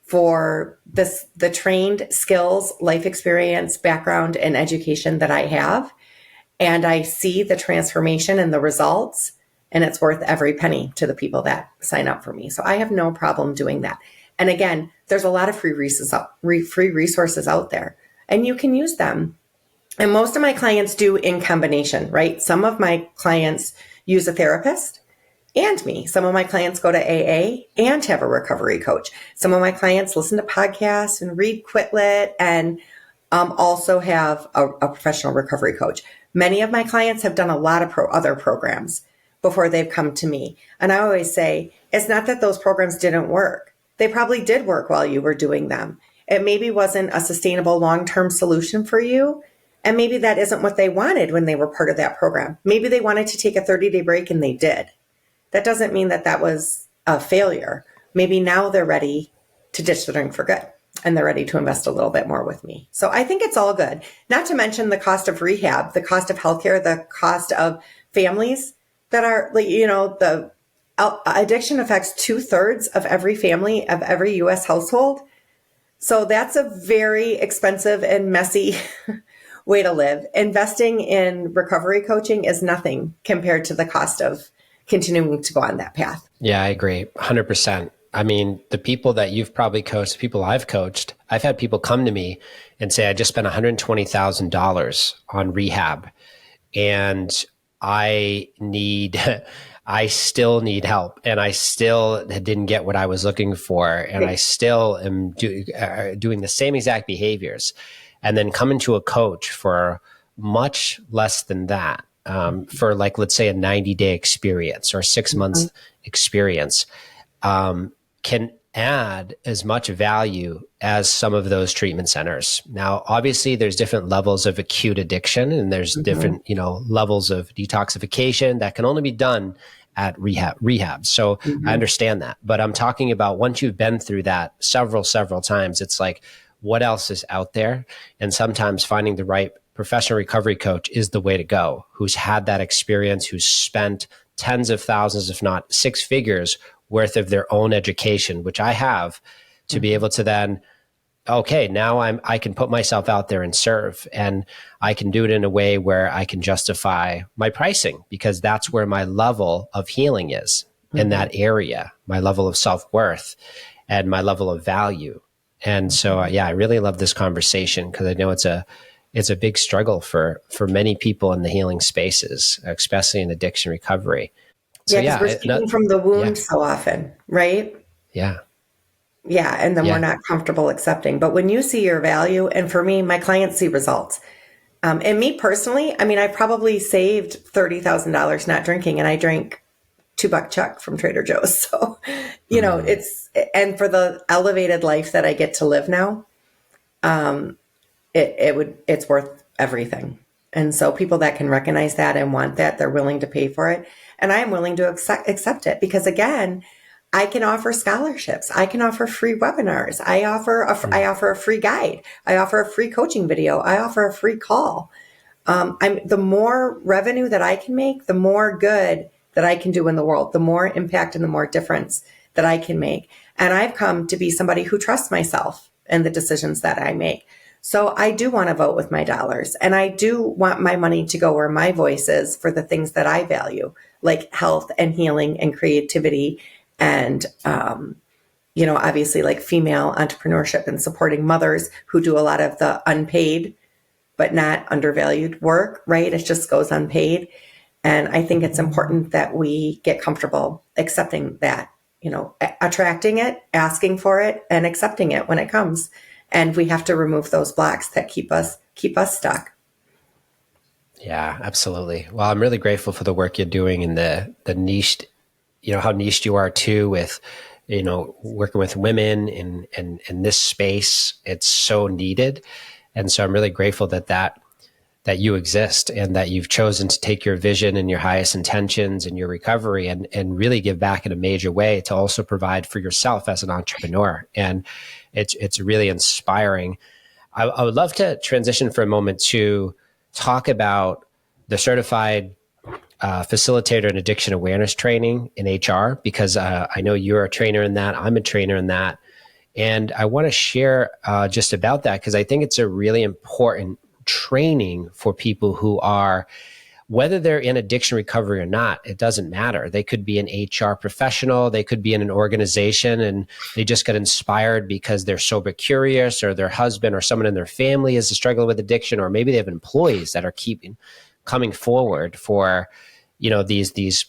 for the trained skills, life experience, background, and education that I have. And I see the transformation and the results, and it's worth every penny to the people that sign up for me. So I have no problem doing that. And again, there's a lot of free resources out there, and you can use them. And most of my clients do in combination, right? Some of my clients use a therapist and me. Some of my clients go to AA and have a recovery coach. Some of my clients listen to podcasts and read Quitlet and also have a professional recovery coach. Many of my clients have done a lot of other programs before they've come to me. And I always say, it's not that those programs didn't work. They probably did work while you were doing them. It maybe wasn't a sustainable long-term solution for you. And maybe that isn't what they wanted when they were part of that program. Maybe they wanted to take a 30-day break and they did. That doesn't mean that that was a failure. Maybe now they're ready to ditch the drink for good and they're ready to invest a little bit more with me. So I think it's all good. Not to mention the cost of rehab, the cost of healthcare, the cost of families that are, the addiction affects 2/3 of every family, of every U.S. household. So that's a very expensive and messy way to live. Investing in recovery coaching is nothing compared to the cost of continuing to go on that path. Yeah, I agree 100%. I mean, the people that you've probably coached, the people I've coached, I've had people come to me and say, I just spent $120,000 on rehab and I still need help and I still didn't get what I was looking for. And I still am doing the same exact behaviors, and then coming to a coach for much less than that, for like, let's say a 90-day experience or a 6-month experience, can add as much value as some of those treatment centers. Now, obviously there's different levels of acute addiction and there's different, levels of detoxification that can only be done at rehab. So I understand that, but I'm talking about once you've been through that several times, it's like, what else is out there? And sometimes finding the right professional recovery coach is the way to go, who's had that experience, who's spent tens of thousands, if not 6 figures worth of their own education, which I have, to be able to then, okay, now I can put myself out there and serve, and I can do it in a way where I can justify my pricing, because that's where my level of healing is in that area, my level of self-worth and my level of value. And so, I really love this conversation because I know it's a big struggle for many people in the healing spaces, especially in addiction recovery. So, because we're speaking from the wound so often, right? Yeah. Yeah. And then we're not comfortable accepting. But when you see your value, and for me, my clients see results. And me personally, I mean, I probably saved $30,000 not drinking, and I drank $2 Chuck from Trader Joe's. So, and for the elevated life that I get to live now, it's worth everything. And so people that can recognize that and want that, they're willing to pay for it. And I am willing to accept it because, again, I can offer scholarships. I can offer free webinars. I offer a free guide. I offer a free coaching video. I offer a free call. The more revenue that I can make, the more good that I can do in the world, the more impact and the more difference that I can make. And I've come to be somebody who trusts myself and the decisions that I make. So I do want to vote with my dollars, and I do want my money to go where my voice is for the things that I value, like health and healing and creativity and, obviously like female entrepreneurship and supporting mothers who do a lot of the unpaid but not undervalued work, right? It just goes unpaid. And I think it's important that we get comfortable accepting that, attracting it, asking for it, and accepting it when it comes. And we have to remove those blocks that keep us stuck. Yeah, absolutely. Well, I'm really grateful for the work you're doing in the niche, how niched you are too with, working with women in this space. It's so needed. And so I'm really grateful that you exist and that you've chosen to take your vision and your highest intentions and your recovery and really give back in a major way to also provide for yourself as an entrepreneur. And it's really inspiring. I would love to transition for a moment to talk about the certified facilitator and addiction awareness training in HR, because I know you're a trainer in that. I'm a trainer in that. And I want to share just about that because I think it's a really important training for people who are, whether they're in addiction recovery or not, it doesn't matter. They could be an HR professional, they could be in an organization and they just got inspired because they're sober curious, or their husband or someone in their family is struggling with addiction, or maybe they have employees that are coming forward for, these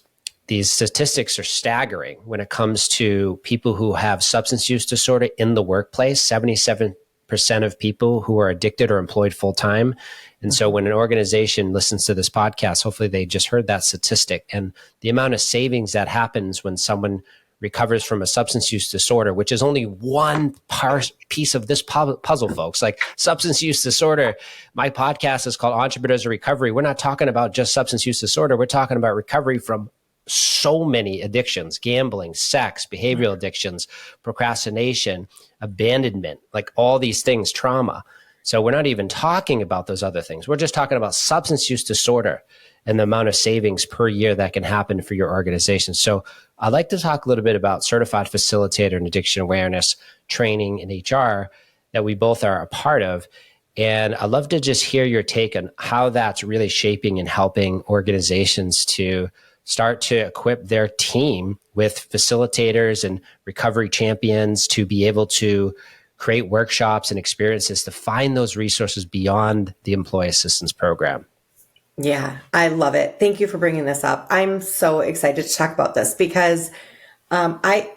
statistics are staggering when it comes to people who have substance use disorder in the workplace. 77% percent of people who are addicted or employed full time. And so when an organization listens to this podcast, hopefully they just heard that statistic and the amount of savings that happens when someone recovers from a substance use disorder, which is only one piece of this puzzle, folks. Like substance use disorder, my podcast is called Entrepreneurs in Recovery. We're not talking about just substance use disorder. We're talking about recovery from so many addictions: gambling, sex, behavioral addictions, procrastination, abandonment, like all these things, trauma. So we're not even talking about those other things. We're just talking about substance use disorder and the amount of savings per year that can happen for your organization. So I'd like to talk a little bit about certified facilitator and addiction awareness training in HR that we both are a part of. And I'd love to just hear your take on how that's really shaping and helping organizations to start to equip their team with facilitators and recovery champions to be able to create workshops and experiences to find those resources beyond the employee assistance program. Yeah, I love it. Thank you for bringing this up. I'm so excited to talk about this because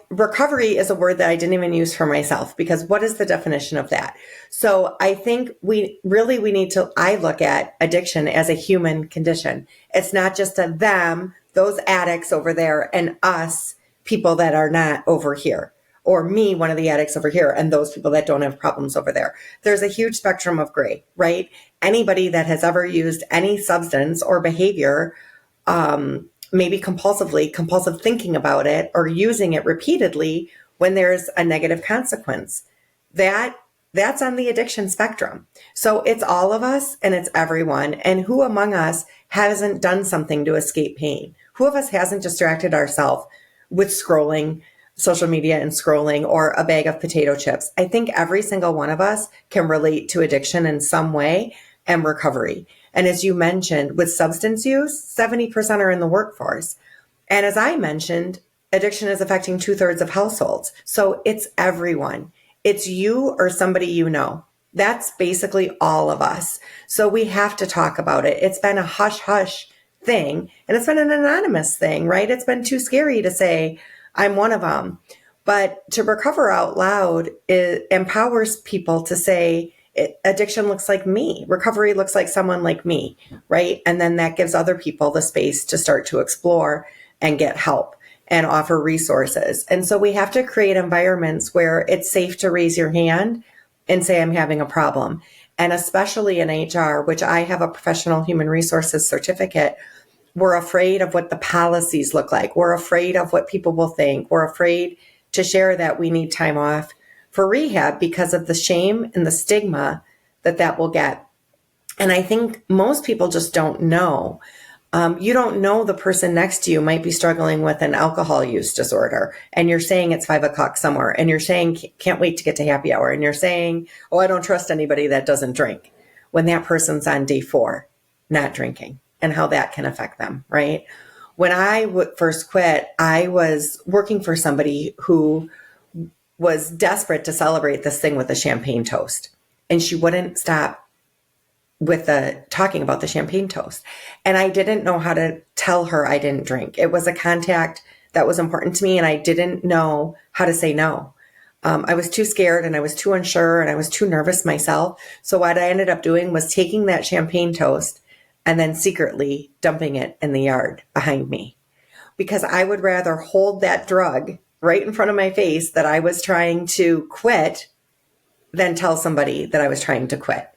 recovery is a word that I didn't even use for myself, because what is the definition of that? So I think I look at addiction as a human condition. It's not just a them, those addicts over there, and us, people that are not over here, or me, one of the addicts over here, and those people that don't have problems over there. There's a huge spectrum of gray, right? Anybody that has ever used any substance or behavior, maybe compulsive thinking about it, or using it repeatedly when there's a negative consequence, that's on the addiction spectrum. So it's all of us and it's everyone. And who among us hasn't done something to escape pain? Who of us hasn't distracted ourselves with scrolling social media and scrolling, or a bag of potato chips? I think every single one of us can relate to addiction in some way and recovery. And as you mentioned, with substance use, 70% are in the workforce. And as I mentioned, addiction is affecting 2/3 of households. So it's everyone. It's you or somebody you know. That's basically all of us. So we have to talk about it. It's been a hush-hush thing, and it's been an anonymous thing, right? It's been too scary to say, I'm one of them. But to recover out loud, it empowers people to say, addiction looks like me. Recovery looks like someone like me, right? And then that gives other people the space to start to explore and get help and offer resources. And so we have to create environments where it's safe to raise your hand and say, I'm having a problem. And especially in HR, which I have a professional human resources certificate, we're afraid of what the policies look like. We're afraid of what people will think. We're afraid to share that we need time off for rehab because of the shame and the stigma that will get. And I think most people just don't know. You don't know the person next to you might be struggling with an alcohol use disorder, and you're saying it's 5 o'clock somewhere, and you're saying, can't wait to get to happy hour. And you're saying, oh, I don't trust anybody that doesn't drink, when that person's on day 4, not drinking, and how that can affect them, right? When I first quit, I was working for somebody who was desperate to celebrate this thing with a champagne toast. And she wouldn't stop with talking about the champagne toast. And I didn't know how to tell her I didn't drink. It was a contact that was important to me, and I didn't know how to say no. I was too scared, and I was too unsure, and I was too nervous myself. So what I ended up doing was taking that champagne toast and then secretly dumping it in the yard behind me, because I would rather hold that drug right in front of my face that I was trying to quit than tell somebody that I was trying to quit.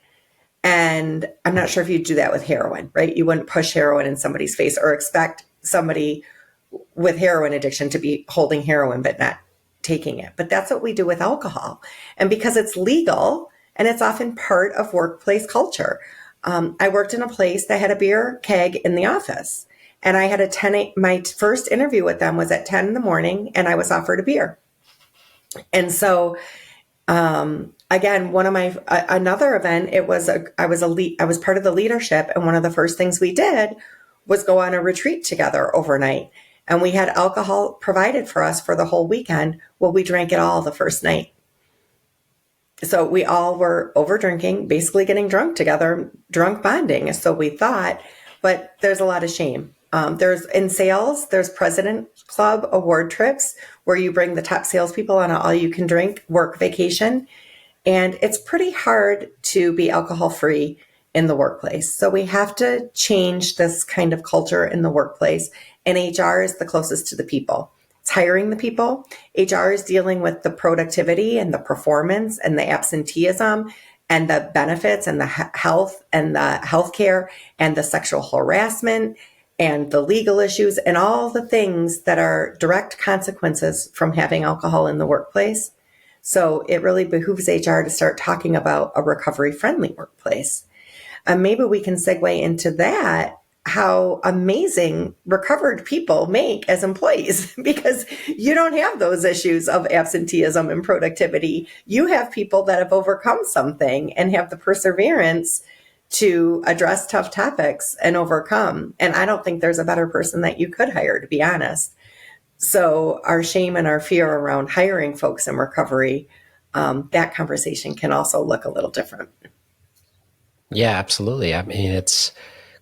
And I'm not sure if you'd do that with heroin, right? You wouldn't push heroin in somebody's face or expect somebody with heroin addiction to be holding heroin but not taking it. But that's what we do with alcohol. And because it's legal and it's often part of workplace culture. I worked in a place that had a beer keg in the office, and I had my first interview with them was at 10 in the morning, and I was offered a beer. And so, again, another event, I was part of the leadership. And one of the first things we did was go on a retreat together overnight. And we had alcohol provided for us for the whole weekend. Well, we drank it all the first night. So we all were over drinking, basically getting drunk together, drunk bonding. So we thought, but there's a lot of shame. There's in sales, there's President Club award trips where you bring the top salespeople on an all you can drink work vacation. And it's pretty hard to be alcohol free in the workplace. So we have to change this kind of culture in the workplace. And HR is the closest to the people. It's hiring the people. HR is dealing with the productivity and the performance and the absenteeism and the benefits and the health and the healthcare and the sexual harassment and the legal issues and all the things that are direct consequences from having alcohol in the workplace. So it really behooves HR to start talking about a recovery-friendly workplace. Maybe we can segue into that, how amazing recovered people make as employees, because you don't have those issues of absenteeism and productivity. You have people that have overcome something and have the perseverance to address tough topics and overcome. And I don't think there's a better person that you could hire, to be honest. So our shame and our fear around hiring folks in recovery, that conversation can also look a little different. Yeah, absolutely. I mean, it's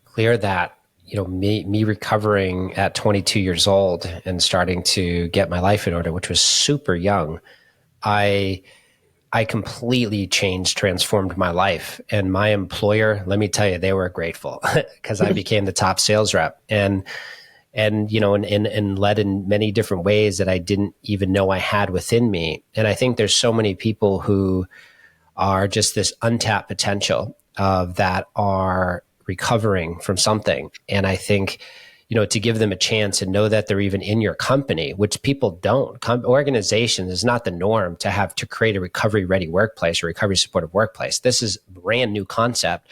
clear that, me recovering at 22 years old and starting to get my life in order, which was super young, I completely transformed my life. And my employer, let me tell you, they were grateful because I became the top sales rep and led in many different ways that I didn't even know I had within me. And I think there's so many people who are just this untapped potential that are recovering from something. And I think, to give them a chance and know that they're even in your company, which people don't. Organizations is not the norm to create a recovery ready workplace or recovery supportive workplace. This is a brand new concept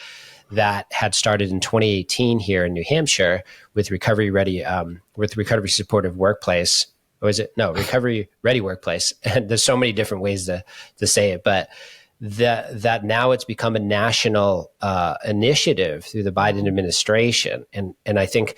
that had started in 2018 here in New Hampshire with recovery supportive workplace. Or is it? No, recovery ready workplace. And there's so many different ways to say it, but that now it's become a national initiative through the Biden administration. And I think,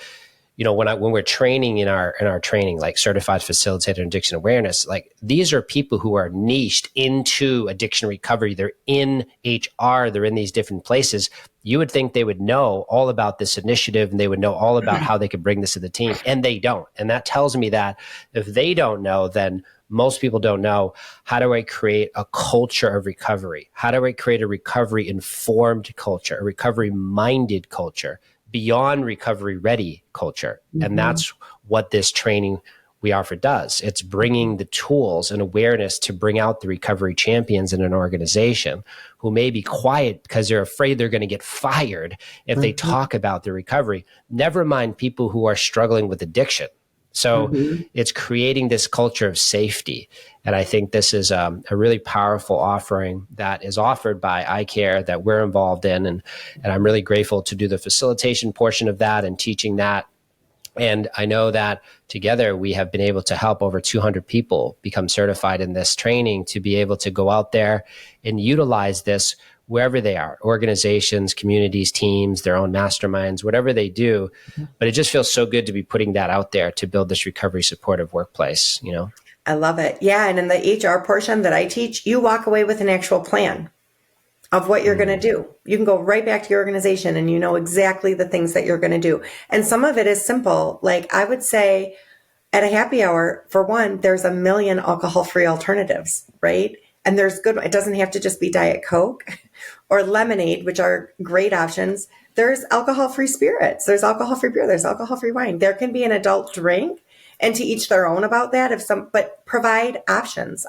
when we're training in our training, like certified facilitator addiction awareness, like these are people who are niched into addiction recovery. They're in HR, they're in these different places. You would think they would know all about this initiative and they would know all about how they could bring this to the team, and they don't. And that tells me that if they don't know, then most people don't know, how do I create a culture of recovery? How do I create a recovery informed culture, a recovery minded culture, beyond recovery ready culture? Mm-hmm. And that's what this training we offer does. It's bringing the tools and awareness to bring out the recovery champions in an organization who may be quiet because they're afraid they're going to get fired if they talk about their recovery. Never mind people who are struggling with addiction. So it's creating this culture of safety. And I think this is a really powerful offering that is offered by iCare that we're involved in. And I'm really grateful to do the facilitation portion of that and teaching that. And I know that together we have been able to help over 200 people become certified in this training to be able to go out there and utilize this wherever they are, organizations, communities, teams, their own masterminds, whatever they do. But it just feels so good to be putting that out there to build this recovery supportive workplace, I love it. Yeah. And in the HR portion that I teach, you walk away with an actual plan of what you're going to do. You can go right back to your organization and you know exactly the things that you're going to do. And some of it is simple. Like I would say at a happy hour, for one, there's a million alcohol-free alternatives, right? And there's good, it doesn't have to just be Diet Coke or lemonade, which are great options. There's alcohol-free spirits. There's alcohol-free beer. There's alcohol-free wine. There can be an adult drink, and to each their own about that. But provide options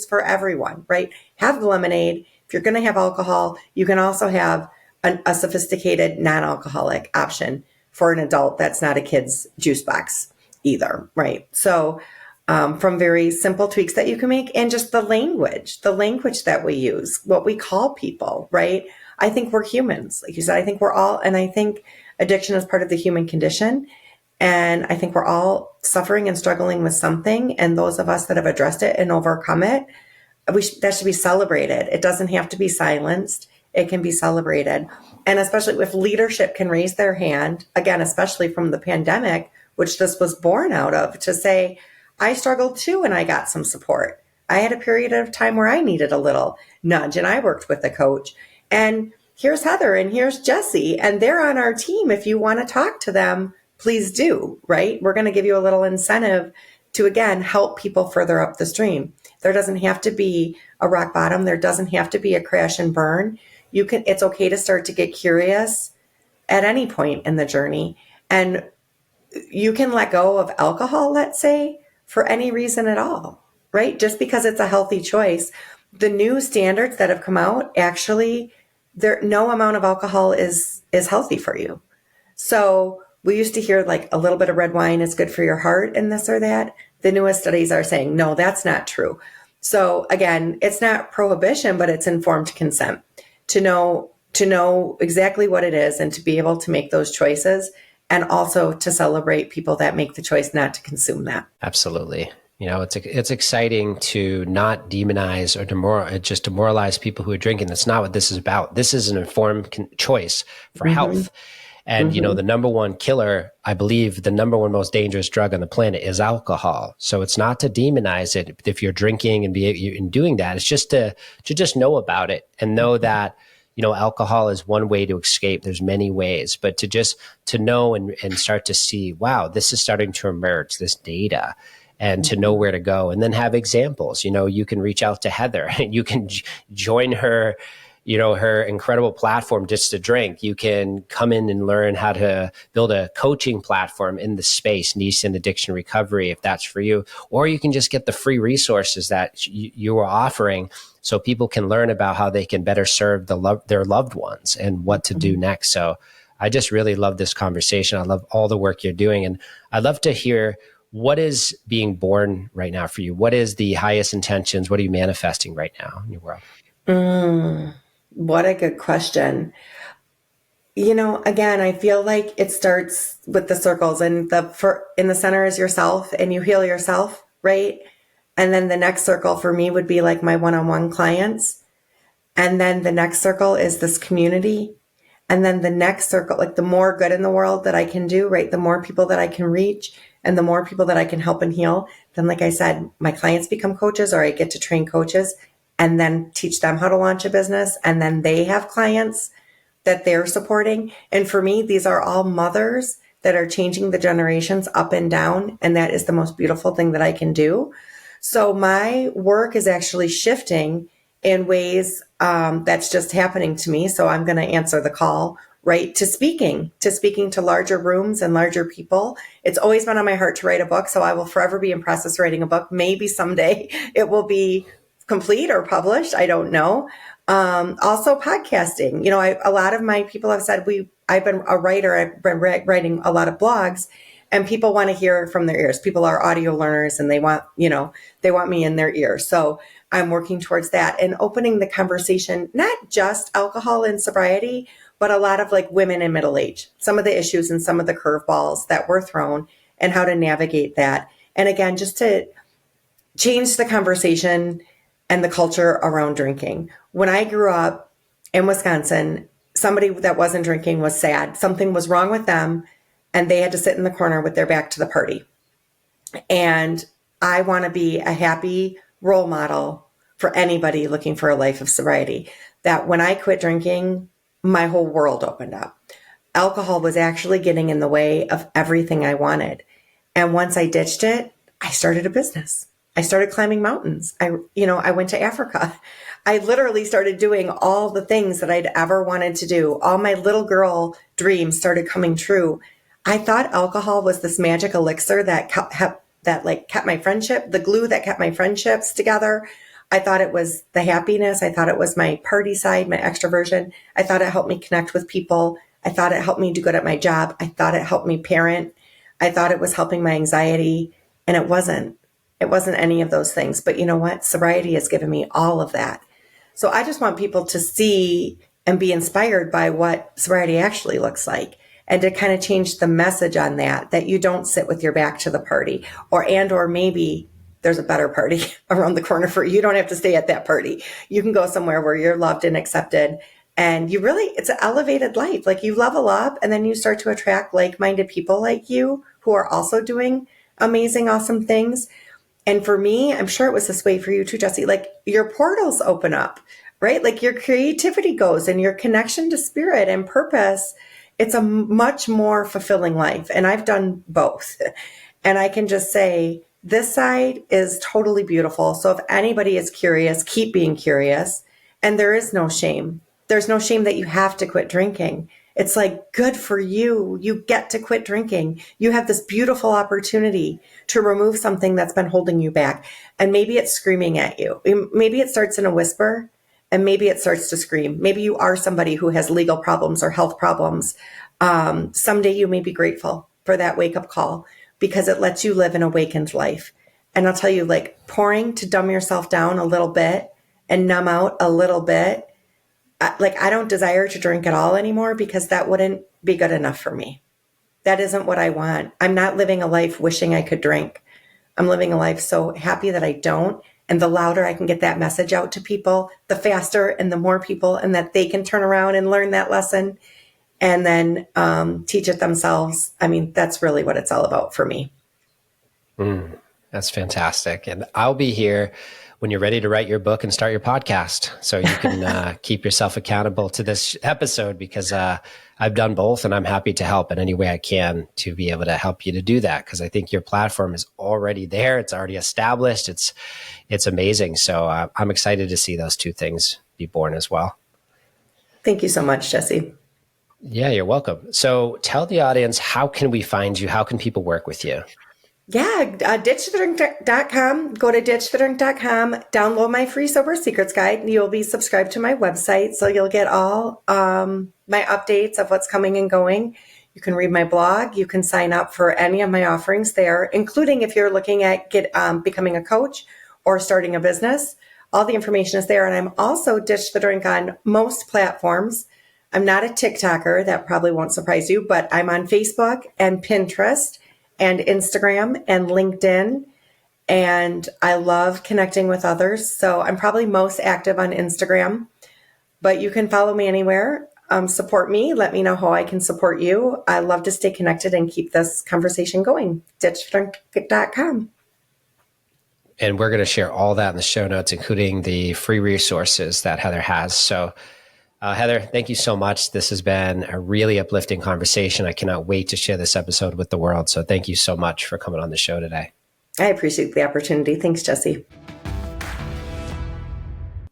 for everyone, right? Have the lemonade. If you're going to have alcohol, you can also have a sophisticated non-alcoholic option for an adult that's not a kid's juice box either, right? So from very simple tweaks that you can make, and just the language that we use, what we call people, right? I think we're humans. Like you said, I think we're all, and I think addiction is part of the human condition. And I think we're all suffering and struggling with something. And those of us that have addressed it and overcome it, that should be celebrated. It doesn't have to be silenced. It can be celebrated. And especially if leadership can raise their hand, again, especially from the pandemic, which this was born out of, to say, I struggled too and I got some support. I had a period of time where I needed a little nudge and I worked with a coach. And here's Heather and here's Jesse, and they're on our team. If you want to talk to them, please do, right? We're going to give you a little incentive to, again, help people further up the stream. There doesn't have to be a rock bottom. There doesn't have to be a crash and burn. It's okay to start to get curious at any point in the journey. And you can let go of alcohol, let's say, for any reason at all, right? Just because it's a healthy choice. The new standards that have come out, actually, no amount of alcohol is healthy for you. So we used to hear like a little bit of red wine is good for your heart and this or that. The newest studies are saying, no, that's not true. So again, it's not prohibition, but it's informed consent to know exactly what it is and to be able to make those choices, and also to celebrate people that make the choice not to consume that. Absolutely. It's exciting to not demonize or just demoralize people who are drinking. That's not what this is about. This is an informed choice for health. And, the number one killer, I believe the number one most dangerous drug on the planet is alcohol. So it's not to demonize it if you're drinking and doing that. It's just to just know about it and know that, alcohol is one way to escape. There's many ways, but to know and start to see, wow, this is starting to emerge, this data, and to know where to go, and then have examples. You can reach out to Heather and you can join her, her incredible platform, Just to Drink. You can come in and learn how to build a coaching platform in the space, niche and addiction recovery, if that's for you. Or you can just get the free resources that you are offering so people can learn about how they can better serve their loved ones and what to do next. So I just really love this conversation. I love all the work you're doing. And I'd love to hear, what is being born right now for you? What is the highest intentions? What are you manifesting right now in your world? What a good question. Again, I feel like it starts with the circles, and in the center is yourself, and you heal yourself, right? And then the next circle for me would be like my one-on-one clients. And then the next circle is this community. And then the next circle, like the more good in the world that I can do, right? The more people that I can reach and the more people that I can help and heal. Then, like I said, my clients become coaches, or I get to train coaches and then teach them how to launch a business. And then they have clients that they're supporting. And for me, these are all mothers that are changing the generations up and down. And that is the most beautiful thing that I can do. So my work is actually shifting in ways that's just happening to me. So I'm going to answer the call, right, to speaking to larger rooms and larger people. It's always been on my heart to write a book. So I will forever be in process writing a book. Maybe someday it will be complete or published. I don't know. Also podcasting. A lot of my people have said I've been a writer. I've been writing a lot of blogs, and people want to hear from their ears. People are audio learners, and they want me in their ears. So I'm working towards that and opening the conversation, not just alcohol and sobriety, but a lot of like women in middle age, some of the issues and some of the curveballs that were thrown and how to navigate that. And again, just to change the conversation and the culture around drinking. When I grew up in Wisconsin, somebody that wasn't drinking was sad. Something was wrong with them, and they had to sit in the corner with their back to the party. And I want to be a happy role model for anybody looking for a life of sobriety, that when I quit drinking, my whole world opened up. Alcohol was actually getting in the way of everything I wanted. And once I ditched it, I started a business. I started climbing mountains. I went to Africa. I literally started doing all the things that I'd ever wanted to do. All my little girl dreams started coming true. I thought alcohol was this magic elixir that kept my friendship, the glue that kept my friendships together. I thought it was the happiness. I thought it was my party side, my extroversion. I thought it helped me connect with people. I thought it helped me do good at my job. I thought it helped me parent. I thought it was helping my anxiety, and it wasn't. It wasn't any of those things. But you know what? Sobriety has given me all of that. So I just want people to see and be inspired by what sobriety actually looks like, and to kind of change the message on that you don't sit with your back to the party, or maybe there's a better party around the corner for you. You don't have to stay at that party. You can go somewhere where you're loved and accepted, and it's an elevated life. Like, you level up, and then you start to attract like-minded people like you who are also doing amazing, awesome things. And for me, I'm sure it was this way for you too, Jesse, like your portals open up, right? Like your creativity goes, and your connection to spirit and purpose. It's a much more fulfilling life. And I've done both. And I can just say This side is totally beautiful. So if anybody is curious, keep being curious. And there is no shame. There's no shame that you have to quit drinking. It's like, good for you. You get to quit drinking. You have this beautiful opportunity to remove something that's been holding you back. And maybe it's screaming at you. Maybe it starts in a whisper and maybe it starts to scream. Maybe you are somebody who has legal problems or health problems. Someday you may be grateful for that wake up call because it lets you live an awakened life. And I'll tell you, like, pouring to dumb yourself down a little bit and numb out a little bit. I don't desire to drink at all anymore because that wouldn't be good enough for me. That isn't what I want. I'm not living a life wishing I could drink. I'm living a life so happy that I don't. And the louder I can get that message out to people, the faster and the more people, and that they can turn around and learn that lesson and then teach it themselves. I mean, that's really what it's all about for me. That's fantastic. And I'll be here when you're ready to write your book and start your podcast. So you can keep yourself accountable to this episode because I've done both and I'm happy to help in any way I can to be able to help you to do that. Because I think your platform is already there. It's already established. It's amazing. So I'm excited to see those two things be born as well. Thank you so much, Jesse. Yeah, you're welcome. So tell the audience, how can we find you? How can people work with you? Yeah, ditchthedrink.com. Go to ditchthedrink.com, download my free Sober Secrets Guide. You'll be subscribed to my website, so you'll get all my updates of what's coming and going. You can read my blog. You can sign up for any of my offerings there, including if you're looking at becoming a coach or starting a business. All the information is there. And I'm also Ditch the Drink on most platforms. I'm not a TikToker. That probably won't surprise you, but I'm on Facebook and Pinterest and Instagram and LinkedIn. And I love connecting with others. So I'm probably most active on Instagram, but you can follow me anywhere. Support me. Let me know how I can support you. I love to stay connected and keep this conversation going. ditchdrink.com. And we're going to share all that in the show notes, including the free resources that Heather has. So Heather, thank you so much. This has been a really uplifting conversation. I cannot wait to share this episode with the world. So thank you so much for coming on the show today. I appreciate the opportunity. Thanks, Jesse.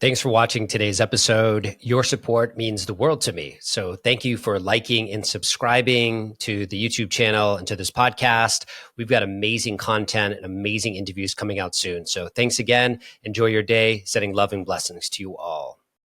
Thanks for watching today's episode. Your support means the world to me. So thank you for liking and subscribing to the YouTube channel and to this podcast. We've got amazing content and amazing interviews coming out soon. So thanks again. Enjoy your day. Sending love and blessings to you all.